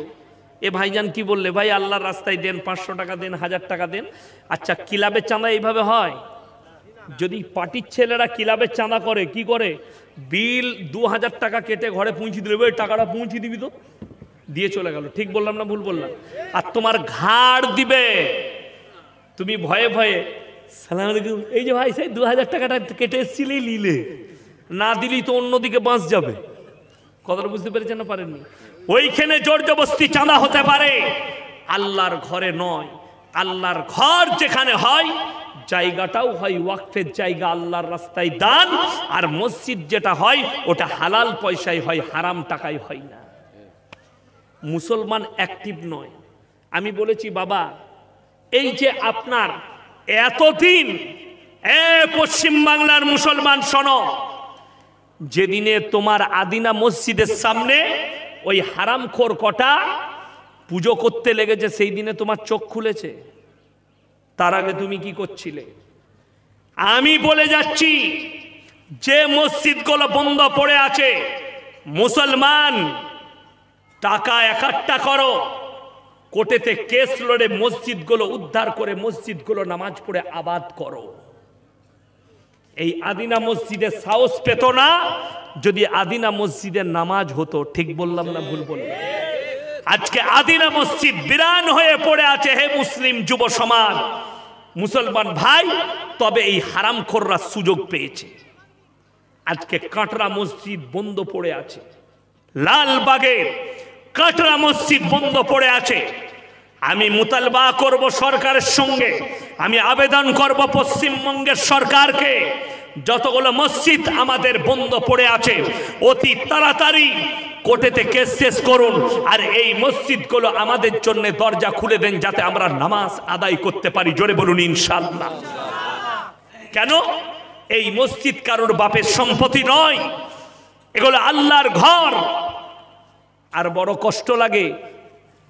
এ ভাইজান কি বললে, ভাই আল্লাহর রাস্তায় দেন, 500 টাকা দেন, 1000 টাকা দেন। আচ্ছা ক্লাবের চাঁদা এইভাবে হয়? যদি পার্টির ছেলেরা ক্লাবের চাঁদা করে, কি করে, বিল 2000 টাকা কেটে ঘরে পৌঁছে দিলে, ওই টাকাটা পৌঁছে দিবি তো, দিয়ে চলে গেল। ঠিক বললাম না ভুল বললাম? আর তোমার ঘাড় দিবে, তুমি ভয়ে ভয়ে সালাম আলাইকুম, এই যে ভাই সেই 2000 টাকাটা কেটে এসেছিলেই নিলে, না দিলেই তো অন্যদিকে বাঁচ যাবে। কথাটা বুঝতে পেরেছেন না পারেননি? ওইখানে জোর জবরদস্তি চাঁদা হতে পারে, আল্লাহর ঘরে নয়। আল্লাহর ঘর যেখানে হয় জায়গাটাও হয় ওয়াকফের জায়গা, আল্লাহর রাস্তায় দান। আর মসজিদ যেটা হয় ওটা হালাল পয়সায় হয়, হারাম টাকায় হয় না। মুসলমান অ্যাক্টিভ নয়। আমি বলেছি বাবা, এই যে আপনার এতদিন পশ্চিম বাংলার মুসলমান শোনো, যেদিনে তোমার আদিনা মসজিদের সামনে ওই হারামখোর কটা পুজো করতে লেগেছে, সেই দিনে তোমার চোখ খুলেছে? তার আগে তুমি কি করছিলে? আমি বলে যাচ্ছি, যে মসজিদগুলো বন্ধ পড়ে আছে, মুসলমান টাকা একাট্টা করো, কোর্টেতে কেস লড়ে মসজিদগুলো উদ্ধার করে মসজিদগুলো নামাজ পড়ে আবাদ করো। এই আদিনা মসজিদের সাহস পেত না যদি আদিনা মসজিদের নামাজ হতো। ঠিক বললাম না ভুল বললাম? আজকে আদিনা মসজিদ বিরান হয়ে পড়ে আছে। হে মুসলিম যুব সমাজ, মুসলমান ভাই, তবে এই হারামখোররা সুযোগ পেয়েছে। আজকে কাটরা মসজিদ বন্ধ পড়ে আছে, লালবাগের কাটরা মসজিদ বন্ধ পড়ে আছে। আমি মুতালবা করব সরকারের সঙ্গে, আমি আবেদন করব পশ্চিমবঙ্গের সরকারকে, যতগুলো মসজিদ আমাদের বন্ধ পড়ে আছে অতি তাড়াতাড়ি কোর্টেতে কেস শেষ করুন, আর এই মসজিদগুলো আমাদের জন্য দরজা খুলে দেন, যাতে আমরা নামাজ আদায় করতে পারি। জোরে বলুন ইনশাআল্লাহ। কেন? এই মসজিদ কারোর বাপের সম্পত্তি নয়, এগুলো আল্লাহর ঘর। আর বড় কষ্ট লাগে,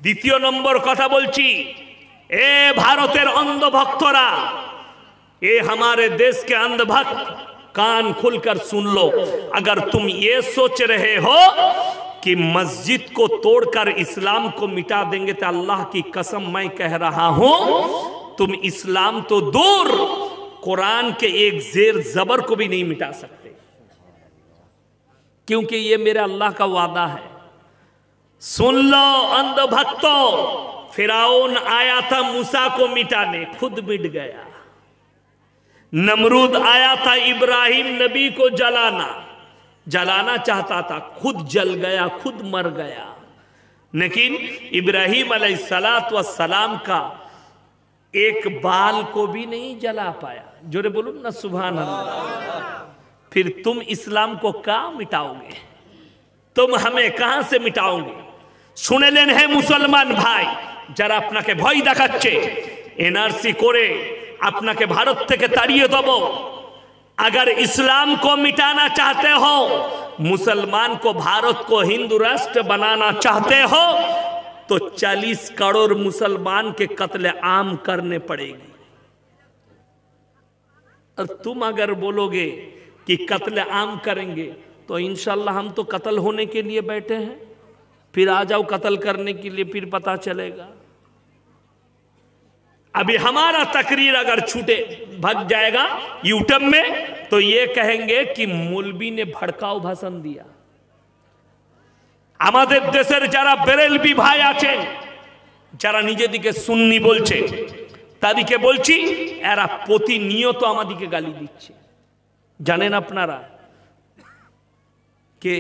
দ্বিতীয় নম্বর কথা বলছি, এ ভারতের अंधभक्तरा, ये हमारे देश के अंधभक्त कान खुलकर सुन लो। अगर तुम ये सोच रहे हो कि मस्जिद को तोड़कर इस्लाम को मिटा देंगे, तो अल्लाह की कसम मैं कह रहा हूं, तुम इस्लाम तो दूर कुरान के एक जेर जबर को भी नहीं मिटा सकते, क्योंकि ये मेरे अल्लाह का वादा है। सुन लो अंधभक्तों, फिराउन आया था मूसा को मिटाने, खुद मिट गया। नमरूद आया था इब्राहिम नबी को जलाना चाहता था, खुद जल गया, खुद मर गया। लेकिन इब्राहिम अलैहिस्सलाम का एक बाल को भी नहीं जला पाया। जोरे बोलूं ना सुभान अल्लाह। फिर तुम इस्लाम को कहां मिटाओगे? तुम हमें कहां से मिटाओगे? শুনে নেন হে মুসলমান ভাই, যারা আপনাকে ভয় দেখাচ্ছে এনআরসি করে আপনাকে ভারত থেকে তাড়িয়ে দেব, अगर इस्लाम को मिटाना चाहते हो मुसलमान को भारत को हिंदू राष्ट्र बनाना चाहते हो तो 40 करोड़ मुसलमान के कत्ले आम करने पड़ेगी। और तुम अगर बोलोगे कि कत्ले आम करेंगे तो इंशाल्लाह हम तो कत्ल होने के लिए बैठे हैं, फिर आ जाओ कत्ल करने के लिए, फिर पता चलेगा। अभी हमारा तकरीर अगर छूटे भग जाएगा यूट्यूब में तो ये कहेंगे कि मौलवी ने भड़काऊ भाषण दिया। আমাদের দেশের যারা বেরেলবি ভাই আছেন, যারা নিজেদিকে সুন্নি বলছে, তাদেরকে বলছি এরা প্রতিনিয়ত আমাদেরকে গালি দিচ্ছে। জানেন আপনারা কে?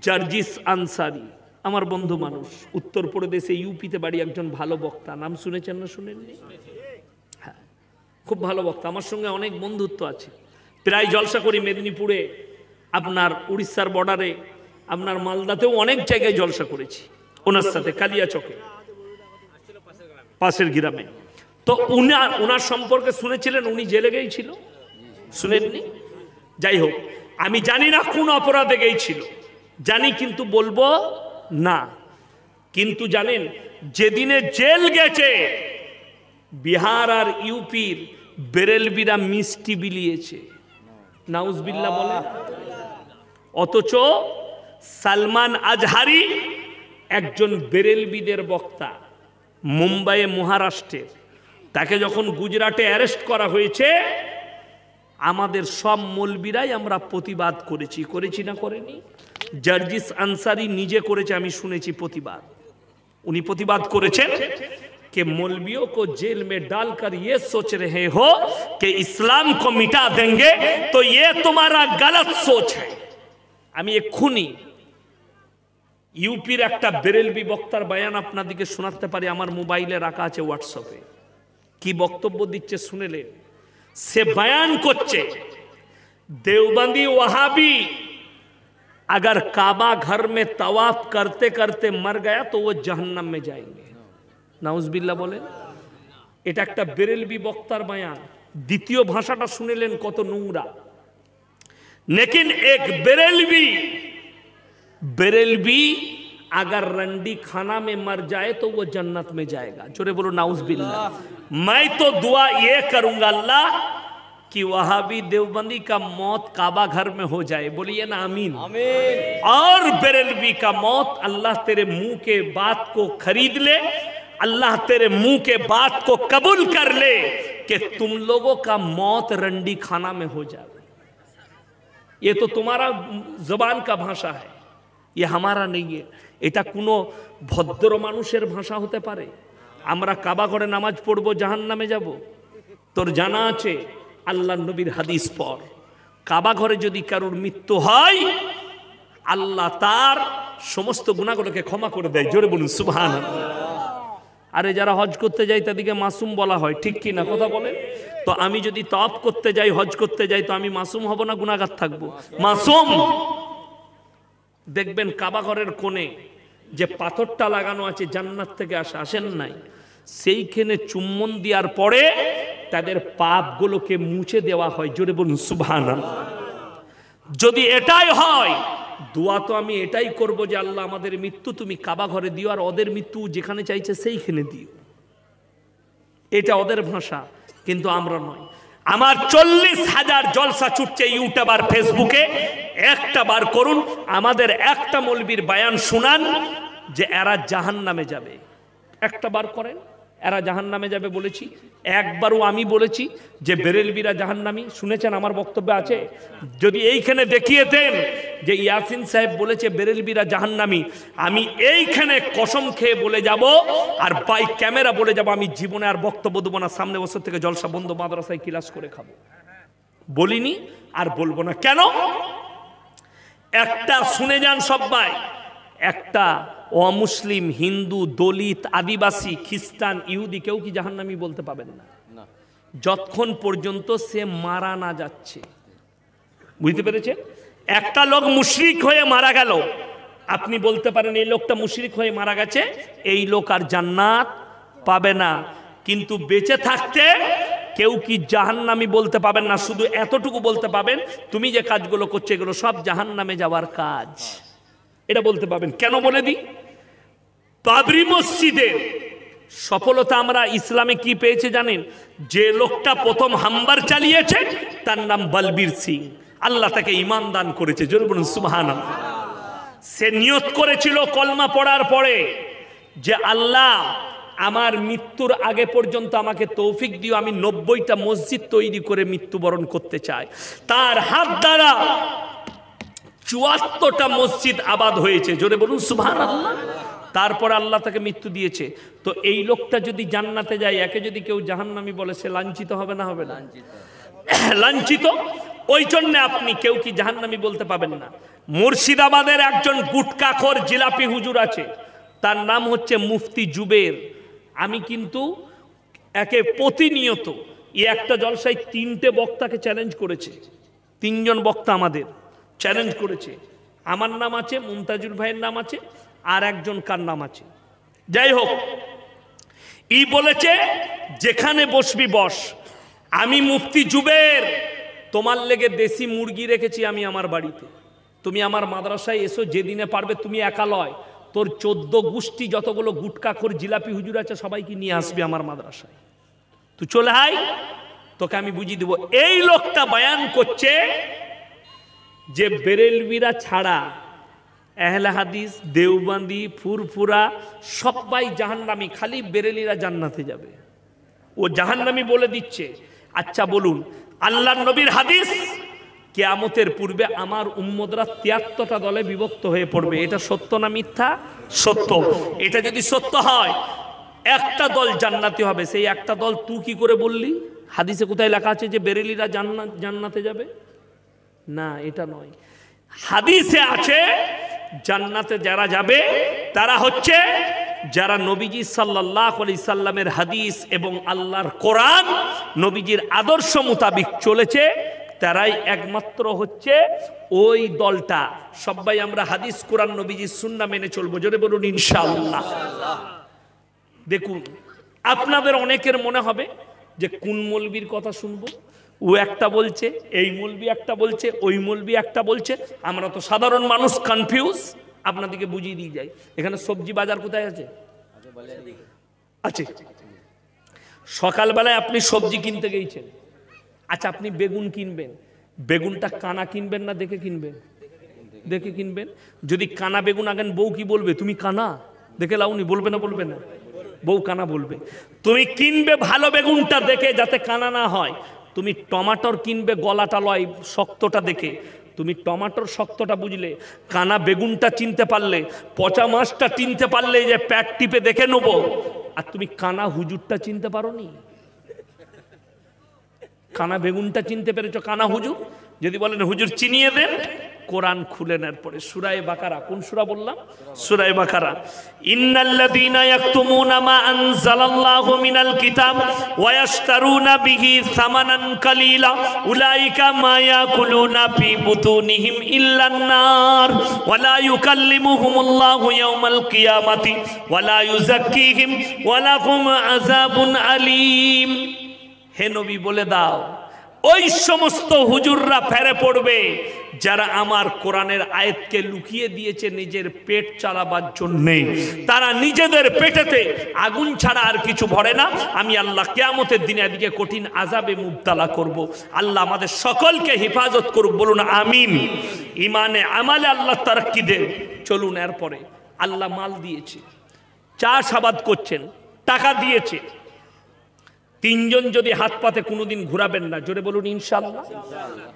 জার্জিস আনসারী, আমার বন্ধু মানুষ, উত্তরপ্রদেশে ইউপিতে বাড়ি, একজন ভালো বক্তা। নাম শুনেছেন না শুনেননি? হ্যাঁ, খুব ভালো বক্তা, আমার সঙ্গে অনেক বন্ধুত্ব আছে। প্রায় জলসা করি মেদিনীপুরে, আপনার উড়িষ্যার বর্ডারে, আপনার মালদাতেও অনেক জায়গায় জলসা করেছি ওনার সাথে, কালিয়াচকে পাশের গ্রামে। তো ওনার সম্পর্কে শুনেছিলেন, উনি জেলে গিয়েছিল, শুনেননি? যাই হোক, আমি জানি না কোন অপরাধে গিয়েছিল, জানি কিন্তু বলবো না। কিন্তু জানেন যেদিনে জেল গেছে বিহার আর ইউপির বেরেলবিরা মিষ্টি বিলিয়েছে, নাউজবিল্লাহ বলে। অথচ সালমান আজহারি একজন বেরেলবিদের বক্তা, মুম্বাইয়ে মহারাষ্ট্রের, তাকে যখন গুজরাটে অ্যারেস্ট করা হয়েছে আমাদের সব মৌলবীরাই আমরা প্রতিবাদ করেছি না করেনি? জার্জিস আনসারী নিজে করেছে, আমি শুনেছি প্রতিবাদ। উনি প্রতিবাদ করেছেন कि मौलवियों को जेल में डालकर ये सोच रहे हो कि इस्लाम को मिटा देंगे तो ये तुम्हारा गलत सोच है। আমি এক্ষুনি ইউপির একটা বেরেলবি বক্তার বয়ান আপনাদেরকে শোনাতে পারি, আমার মোবাইলে রাখা আছে হোয়াটসঅ্যাপে। কি বক্তব্য দিচ্ছে শুনেলেন? সে বয়ান করছে देवबंदी वहाबी अगर काबा घर में तवाफ करते करते मर गया तो वो जहन्नम में जाएंगे। नाउजबिल्लाह बोले। এটা একটা বেরেলবি বক্তার বয়ান। দ্বিতীয় ভাষাটা শুনেলেন কত নোংরা। लेकिन एक बेरेलवी अगर रंडी खाना में मर जाए तो वो जन्नत में जाएगा। जोरे बोलो नाउजबिल्लाह। मैं तो दुआ ये करूंगा अल्लाह कि वहाबी देवबंदी का मौत काबा घर में हो जाए, बोलिए ना आमीन। और बेरेलवी का मौत अल्लाह तेरे मुंह के बात को खरीद ले, अल्लाह तेरे मुंह के बात को कबूल कर ले कि तुम लोगों का मौत रंडी खाना में हो जाए। ये तो तुम्हारा जबान का भाषा है, ये हमारा नहीं है। এটা কোনো ভদ্র মানুষের ভাষা হতে পারে? আমরা কাবা ঘরে নামাজ পড়বো জাহান্নামে যাব? তোর জানা আছে আল্লাহর নবীর হাদিস পর, কাবা ঘরে যদি কারোর মৃত্যু হয় আল্লাহ তার সমস্ত গুনাহগুলোকে ক্ষমা করে দেয়। জোরে বলুন সুবহানাল্লাহ। আরে যারা হজ করতে যায় তাদেরকে মাসুম বলা হয়, ঠিক কি না? কথা বলেন তো। আমি যদি তওয়াফ করতে যাই, হজ করতে যাই, তো আমি মাসুম হব না গুনাহগার থাকবো? মাসুম। দেখবেন কাবা ঘরের কোণে যে পাথরটা লাগানো আছে জান্নাত থেকে আসেন নাই, সেইখানে চুম্বন দেওয়ার পরে তাদের পাপগুলোকে মুছে দেওয়া হয়। জোরে বলুন সুবহানাল্লাহ। যদি এটাই হয় দোয়া তো আমি এটাই করব যে আল্লাহ আমাদের মৃত্যু তুমি কাবা ঘরে দিও আর ওদের মৃত্যু যেখানে চাইছে সেইখানে দিও। এটা ওদের ভাষা, কিন্তু আমরা নয়। আমার 40,000 জলসা ছুটছে ইউটিউব আর ফেসবুকে, একটা বার করুন আমাদের একটা মৌলবীর বয়ান শুনান যে এরা জাহান্নামে যাবে। একটা বার করেন এরা জাহান্নামে যাবে বলেছি? একবারও আমি বলেছি যে বেরেলবিরা জাহান্নামী? শুনেছেন? আমার বক্তব্য আছে। যদি এইখানে দেখিয়ে দেন যে ইয়াসিন সাহেব বলেছে বেরেলবিরা জাহান্নামী, আমি এইখানে কসম খেয়ে বলে যাব আর বাই ক্যামেরা বলে যাব আমি জীবনে আর বক্তব্য দেবো না, সামনে বছর থেকে জলসা বন্ধ, মাদ্রাসায় ক্লাস করে খাবো। বলিনি আর বলবো না। কেন? একটা শুনে যান সবাই, একটা অমুসলিম, হিন্দু, দলিত, আদিবাসী, খ্রিস্টান, ইহুদি কেউ কি জাহান্নামী বলতে পাবেন না যতক্ষণ পর্যন্ত সে মারা না যাচ্ছে। বুঝতে পেরেছে? একটা লোক মুশরিক হয়ে মারা গেল, আপনি বলতে পারেন এই লোকটা মুশরিক হয়ে মারা গেছে, এই লোক আর জান্নাত পাবে না। কিন্তু বেঁচে থাকতে কেউ কি জাহান্নামী বলতে পাবেন না, শুধু এতটুকু বলতে পাবেন তুমি যে কাজগুলো করছো এগুলো সব জাহান্নামে যাওয়ার কাজ, এটা বলতে পাবেন। কেন বলে দিই, বাবরি মসজিদের সফলতা আমরা ইসলামে কি পেয়েছে জানেন? যে লোকটা প্রথম হামবার চালিয়েছে তার নাম বলবীর সিং, আল্লাহ তাকে ঈমান দান করেছে, জোরে বলুন সুবহানাল্লাহ। সে নিয়ত করেছিল কলমা পড়ার পরে যে আল্লাহ আমার মৃত্যুর আগে পর্যন্ত আমাকে তৌফিক দিও, আমি 90টা মসজিদ তৈরি করে মৃত্যুবরণ করতে চাই। তার হাত দ্বারা 74টা মসজিদ আবাদ হয়েছে, জোরে বলুন সুবহানাল্লাহ। তারপর আল্লাহ তাকে মৃত্যু দিয়েছে। তো এই লোকটা যদি জান্নাতে যায়, একে যদি কেউ জাহান্নামী বলে, সে লাঞ্ছিত হবে না হবে না? লাঞ্ছিত। ওই জন্য আপনি কেউ কি জাহান্নামী বলতে পাবেন না। মুর্শিদাবাদের একজন গুটকাখোর জিলাপি হুজুর আছে, তার নাম হচ্ছে মুফতি জুবের। আমি কিন্তু একে প্রতিনিয়ত একটা জলসায় 3টে বক্তাকে চ্যালেঞ্জ করেছে, 3জন বক্তা আমাদের চ্যালেঞ্জ করেছে। আমার নাম আছে, মুমতাজুল ভাইয়ের নাম আছে, আর একজন কার নাম আছে, যাই হোক, বলেছে যেখানে বসবি বস। আমি মুফতি জুবের, তোমার লেগে দেশি মুরগি রেখেছি আমি আমার বাড়িতে, তুমি আমার মাদ্রাসায় এসো, যেদিনে পারবে, তুমি একা লয়, তোর 14 গোষ্ঠী যতগুলো গুটকাখোর জিলাপি হুজুর আছে সবাইকে নিয়ে আসবি আমার মাদ্রাসায়, তুই চলে আয়, তোকে আমি বুঝিয়ে দেবো। এই লোকটা বয়ান করছে যে বেরেলভিরা ছাড়া আহলে হাদিস, দেওবন্দি, ফুরফুরা সবাই জাহান্নামী, খালি বেরেলিরা জান্নাতে যাবে। ও জাহান্নামী বলে দিচ্ছে। আচ্ছা বলুন, আল্লাহর নবীর হাদিস, কিয়ামতের পূর্বে আমার উম্মতরা 73টা দলে বিভক্ত হয়ে পড়বে, এটা সত্য না মিথ্যা? সত্য। এটা যদি সত্য হয়, একটা দল জান্নাতি হবে, সেই একটা দল তুই কি করে বললি? হাদিসে কোথায় লেখা আছে যে বেরেলিরা জান্নাতে যাবে? না, এটা নয়। হাদিসে আছে জান্নাতে যারা যাবে তারা হচ্ছে যারা নবীজি সাল্লাল্লাহু আলাইহি সাল্লামের হাদিস এবং আল্লাহর কোরআন, নবীজির আদর্শ মোতাবিক চলেছে, তারাই একমাত্র হচ্ছে ওই দলটা। সবাই আমরা হাদিস, কোরআন, নবীজির সুন্নাহ মেনে চলবো, জোরে বলুন ইনশাআল্লাহ। দেখুন, আপনাদের অনেকের মনে হবে যে কোন মৌলবীর কথা শুনবো, ও একটা বলছে, এই মৌলবী একটা বলছে, ওই মৌলবী একটা বলছে, আমরা তো সাধারণ মানুষ কনফিউজ। আপনাদেরকে বুঝিয়ে দিয়ে যাই, এখানে সবজি বাজার কোথায় আছে? আছে। সকালবেলায় আপনি সবজি কিনতে গিয়েছেন, আচ্ছা আপনি বেগুন কিনবেন, বেগুনটা কানা কিনবেন না দেখে কিনবেন? দেখে কিনবেন। যদি কানা বেগুন আনেন, বউ কি বলবে? তুমি কানা দেখে লাউনি, বলবে না? বলবে না? বউ কানা বলবে। তুমি কিনবে ভালো বেগুনটা দেখে, যাতে কানা না হয়। তুমি টমাটোর কিনবে গলাটা লয়, শক্তটা দেখে। তুমি টমাটোর শক্তটা বুঝলে, কানা বেগুনটা চিনতে পারলে, পচা মাছটা চিনতে পারলে, যে প্যাক টিপে দেখে নেবো। আর তুমি কানা হুজুরটা চিনতে পারোনি? কানা বেগুনটা চিনতে পেরেছো? কানা হুজুর যদি বলেন হুজুর চিনিয়ে দেন, কোরআন খুলে নেওয়ার পরে সূরা বাকারা, কোন সূরা বললাম? সূরা বাকারা। ইন্নাল্লাযীনা ইয়াকতুমুনা মা আনজালাল্লাহু মিনাল কিতাব ওয়া ইয়াশতারুনা বিহি সামানান কালীলা উলাইকা মা ইয়াকুলুনা ফি বুতুনিহিম ইল্লান নার ওয়া লা ইউকাল্লিমুহুমুল্লাহু ইয়াওমাল কিয়ামাতি ওয়া লা ইউযাক্কিহিম ওয়া লাহুম আযাবুন আলীম। হে নবী বলে দাও, ওই সমস্ত হুজুররা ফেরে পড়বে যারা আমার কোরআনের আয়াতকে লুকিয়ে দিয়েছে নিজের পেট চালাবার জন্যে। তারা নিজেদের পেটেতে আগুন ছাড়া আর কিছু ভরে না। আমি আল্লাহ কিয়ামতের দিনে এদিকে কঠিন আযাবে মুবতালা করব। আল্লাহ আমাদের সকলকে হেফাজত করুক, বলুন আমিন। ইমানে আমালে আল্লাহ তারাক্কি দেন। চলুন, এরপরে আল্লাহ মাল দিয়েছে, চাষাবাদ করছেন, টাকা দিয়েছে। 3জন যদি হাত পাতে কোনোদিন ঘুরাবেন না, জোরে বলুন ইনশাআল্লাহ।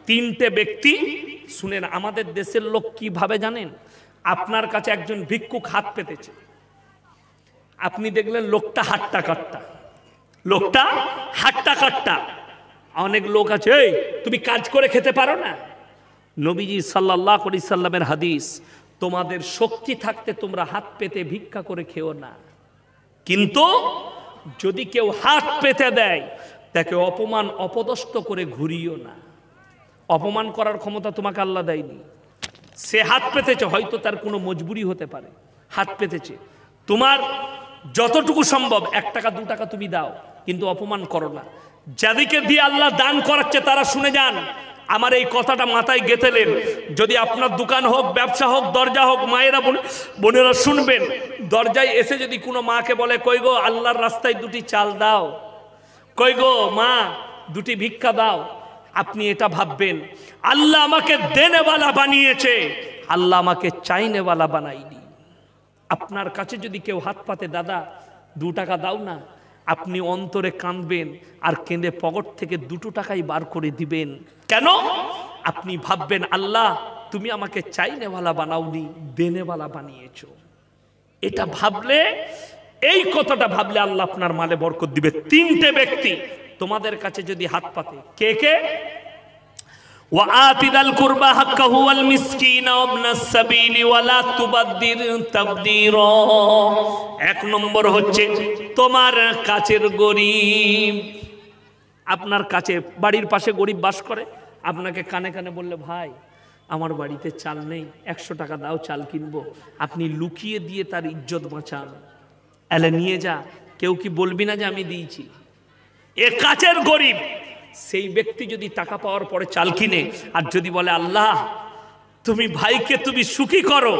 3টে ব্যক্তি শুনেন, আমাদের দেশের লোক কি ভাবে জানেন? আপনার কাছে একজন ভিক্ষুক হাত পেতেছে, আপনি দেখলেন লোকটা হাট্টা কাট্টা, লোকটা হাট্টা কাট্টা। অনেক লোক আছে, এই তুমি কাজ করে খেতে পারো না? নবীজি সাল্লাল্লাহু আলাইহি সাল্লামের হাদিস, তোমাদের শক্তি থাকতে তোমরা হাত পেতে ভিক্ষা করে খেও না, কিন্তু যদি কেউ হাত পেতে দেয় তাকে অপমান অপদস্থ করে ঘুরিও না। অপমান করার ক্ষমতা তোমাকে আল্লাহ দেয়নি। সে হাত পেতেছে, হয়তো তার কোনো মজবুরি হতে পারে, হাত পেতেছে। তোমার যতটুকু সম্ভব 1 টাকা 2 টাকা তুমি দাও, কিন্তু অপমান করো না। যাদেরকে দিয়ে আল্লাহ দান করাচ্ছে তারা শুনে যান, আমার এই কথাটা মাথায় গেঁথেলেন। যদি আপনার দোকান হোক, ব্যবসা হোক, দরজা হোক, মায়েরা বোনেরা শুনবেন, দরজায় এসে যদি কোনো মাকে বলে কই গো আল্লাহর রাস্তায় দুটি চাল দাও, কই গো মা দুটি ভিক্ষা দাও, আপনি এটা ভাববেন আল্লাহ আমাকে দেনেওয়ালা বানিয়েছে, আল্লাহ আমাকে চাইনেওয়ালা বানাইনি। আপনার কাছে যদি কেউ হাত পাতে, দাদা 2 টাকা দাও না, আপনি অন্তরে কাঁদবেন আর কেঁদে পকেট থেকে 2 টাকাই বার করে দিবেন। কেন? আপনি ভাববেন আল্লাহ তুমি আমাকে চাইনেওয়ালা বানাওনি, দেনেওয়ালা বানিয়েছো। এটা ভাবলে, এই কথাটা ভাবলে আল্লাহ আপনার মালে বরকত দিবে। 3টে ব্যক্তি তোমাদের কাছে যদি হাত পাতে, কে কে? وآت ذا القربى حقه والمسكين وابن السبيل ولا تبذر تبذيرا। 1 নম্বর হচ্ছে তোমার কাছের গরিব। আপনার কাছে বাড়ির পাশে গরিব বাস করে, আপনাকে কানে কানে বললে ভাই আমার বাড়িতে চাল নেই, 100 টাকা দাও চাল কিনবো, আপনি লুকিয়ে দিয়ে তার ইজ্জত বাঁচান, এলে নিয়ে যা, কেউ কি বলবি না যে আমি দিয়েছি? এ কাছের গরিব। সেই ব্যক্তি যদি টাকা পাওয়ার পরে চাল কিনে আর যদি বলে আল্লাহ তুমি ভাইকে তুমি সুখী করো,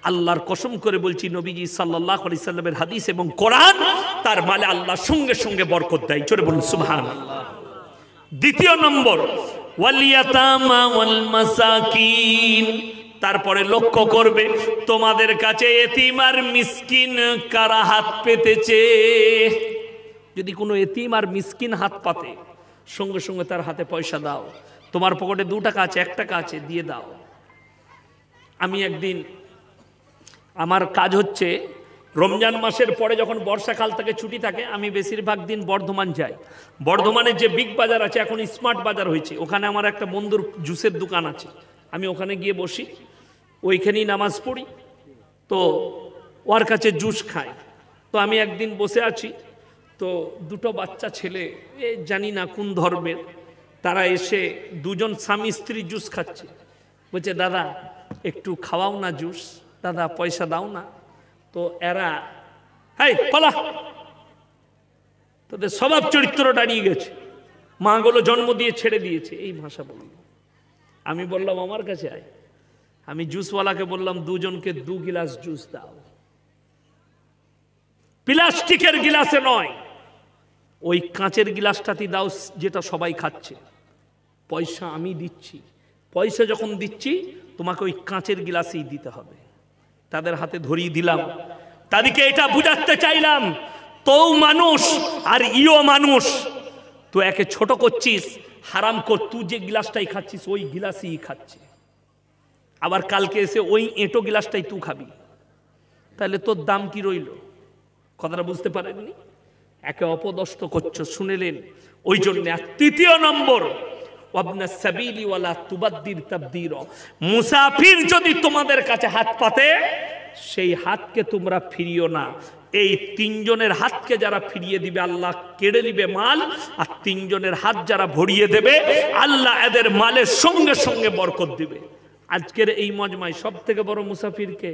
আল্লাহর কসম করে বলছি, নবীজি সাল্লাল্লাহু আলাইহি সাল্লামের হাদিস এবং কোরআন, তার মালে আল্লাহ সঙ্গে সঙ্গে বরকত দেয়। জোরে বলুন সুবহানাল্লাহ। 2 নম্বর ওয়াল ইয়াতামা ওয়াল মাসাকিন। তারপরে লক্ষ্য করবে তোমাদের কাছে এতিম আর মিসকিন কারা হাত পেতেছে। যদি কোনো এতিম আর মিসকিন হাত পাতে, সঙ্গে সঙ্গে তার হাতে পয়সা দাও। তোমার পকেটে 2 টাকা আছে, 1 টাকা আছে, দিয়ে দাও। আমি একদিন, আমার কাজ হচ্ছে রমজান মাসের পরে যখন বর্ষাকাল থেকে ছুটি থাকে, আমি বেশিরভাগ দিন বর্ধমান যাই। বর্ধমানের যে বিগ বাজার আছে, এখন স্মার্ট বাজার হয়েছে, ওখানে আমার একটা বন্ধুর জুসের দোকান আছে। আমি ওখানে গিয়ে বসি, ওইখানেই নামাজ পড়ি, তো ওর কাছে জুস খাই। তো আমি একদিন বসে আছি, তো 2টো বাচ্চা ছেলে, জানি না কোন ধর্মের, তারা এসে 2জন স্বামী স্ত্রী জুস খাচ্ছে। বলছে দাদা একটু খাওয়াও না জুস, দাদা পয়সা দাও না। তো এরা হেই পালা, তোদের স্বভাব চরিত্র দাঁড়িয়ে গেছে, মাগুলো জন্ম দিয়ে ছেড়ে দিয়েছে, এই ভাষা বলল। আমি বললাম আমার কাছে আয়। আমি জুসওয়ালাকে বললাম 2জনকে 2 গিলাস জুস দাও, প্লাস্টিকের গিলাসে নয়, ওই কাঁচের গিলাসটাতে দাও যেটা সবাই খাচ্ছে। পয়সা আমি দিচ্ছি, পয়সা যখন দিচ্ছি তোমাকে ওই কাঁচের গিলাসেই দিতে হবে। তাদের হাতে ধরিয়ে দিলাম, তাদেরকে এটা বুঝাতে চাইলাম তোও মানুষ আর ইও মানুষ, তো একে ছোট করছিস, হারাম কর, তুই যে গিলাসটাই খাচ্ছিস ওই গিলাসই খাচ্ছে, আবার কালকে এসে ওই এঁটো গিলাসটাই তুই খাবি, তাহলে তোর দাম কি রইল? কথাটা বুঝতে পারেননি? একে অপদস্থ করছো, শুনেলেন? ওই জন্য 3 নম্বর ওয়াবনা সাবিলি ওয়ালা তুবাদ্দির তাবদীর। মুসাফির যদি তোমাদের কাছে হাত পাতে, সেই হাতকে তোমরা ফিরিও না। এই 3 জনের হাতকে যারা ফিরিয়ে দিবে আল্লাহ কেড়ে নিবে মাল, আর 3 জনের হাত যারা ভরিয়ে দেবে আল্লাহ এদের মালের সঙ্গে সঙ্গে বরকত দিবে। আজকের এই মজমায় সব থেকে বড় মুসাফিরকে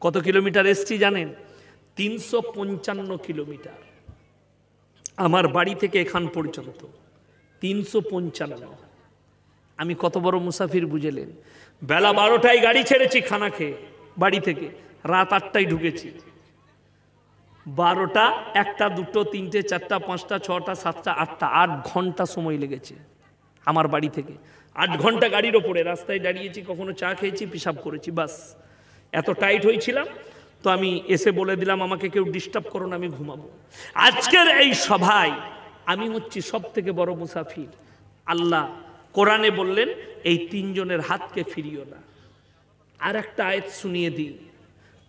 কত কিলোমিটার এসছি জানেন? 355 কিলোমিটার। আমার বাড়ি থেকে এখান পর্যন্ত 355। আমি কত বড় মুসাফির বুঝলেন? বেলা 12টায় গাড়ি ছেড়েছি খানা খেয়ে বাড়ি থেকে, রাত 8টায় ঢুকেছি। 12টা, 1টা, 2টো, 3টে, 4টা, 5টা, 6টা, 7টা, 8টা, 8 ঘন্টা সময় লেগেছে আমার বাড়ি থেকে। 8 ঘন্টা গাড়ির ওপরে রাস্তায় দাঁড়িয়েছি, কখনো চা খেয়েছি, পেশাব করেছি, বাস। এত টাইট হয়েছিলাম, তো আমি এসে বলে দিলাম আমাকে কেউ ডিস্টার্ব করো না, আমি ঘুমাবো। আজকের এই সভায় আমি হচ্ছি সব থেকে বড় মুসাফির। আল্লাহ কোরআনে বললেন এই 3 জনের হাতকে ফিরিও না। আর একটা আয়াত শুনিয়ে দিই,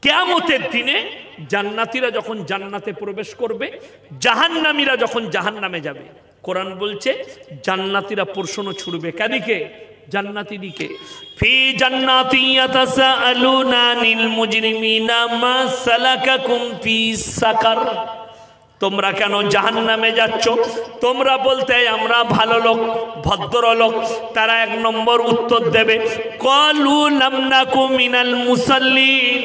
কিয়ামতের দিনে জান্নাতীরা যখন জান্নাতে প্রবেশ করবে, জাহান্নামীরা যখন জাহান্নামে যাবে, কোরআন বলছে জান্নাতীরা প্রশ্ন ছুড়বে কাদিকে? জান্নাতীদিকে। ফি জান্নাতি ইয়াতাসাআলুনা আনিল মুজরিমিনা মা সালাকাকুম ফি সাকার। তোমরা কেন জাহান্নামে যাচ্ছ? তোমরা বলতে আমরা ভালো লোক, ভদ্রলোক। তারা এক নম্বর উত্তর দেবে, ক্বালু লাম নাকু মিনাল মুসাল্লিন,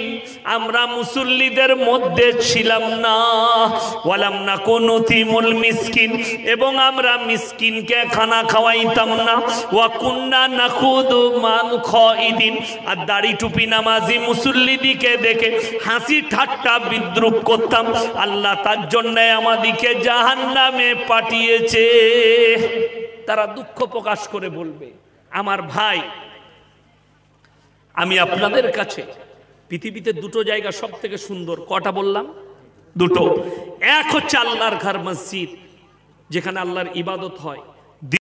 আমরা মুসল্লিদের মধ্যে ছিলাম না। ওয়া লাম নাকু নুতিমুল মিসকিন, এবং আমরা মিসকিনকে খানা খাওয়াইতাম না। ওয়া কুন্না নাখুদু মাল খাইদিন, আর দাড়ি টুপি নামাজি মুসল্লিদিকে দেখে হাসি ঠাট্টা বিদ্রুপ করতাম। আল্লাহ তার জন্য আমাদিকে জাহান্নামে পাঠিয়েছে। তারা দুঃখ প্রকাশ করে বলবে, আমার ভাই, আমি আপনাদের কাছে পৃথিবীতে দুটো জায়গা সব থেকে সুন্দর, কটা বললাম? দুটো। এক হচ্ছে আল্লাহর ঘর মসজিদ, যেখানে আল্লাহর ইবাদত হয়।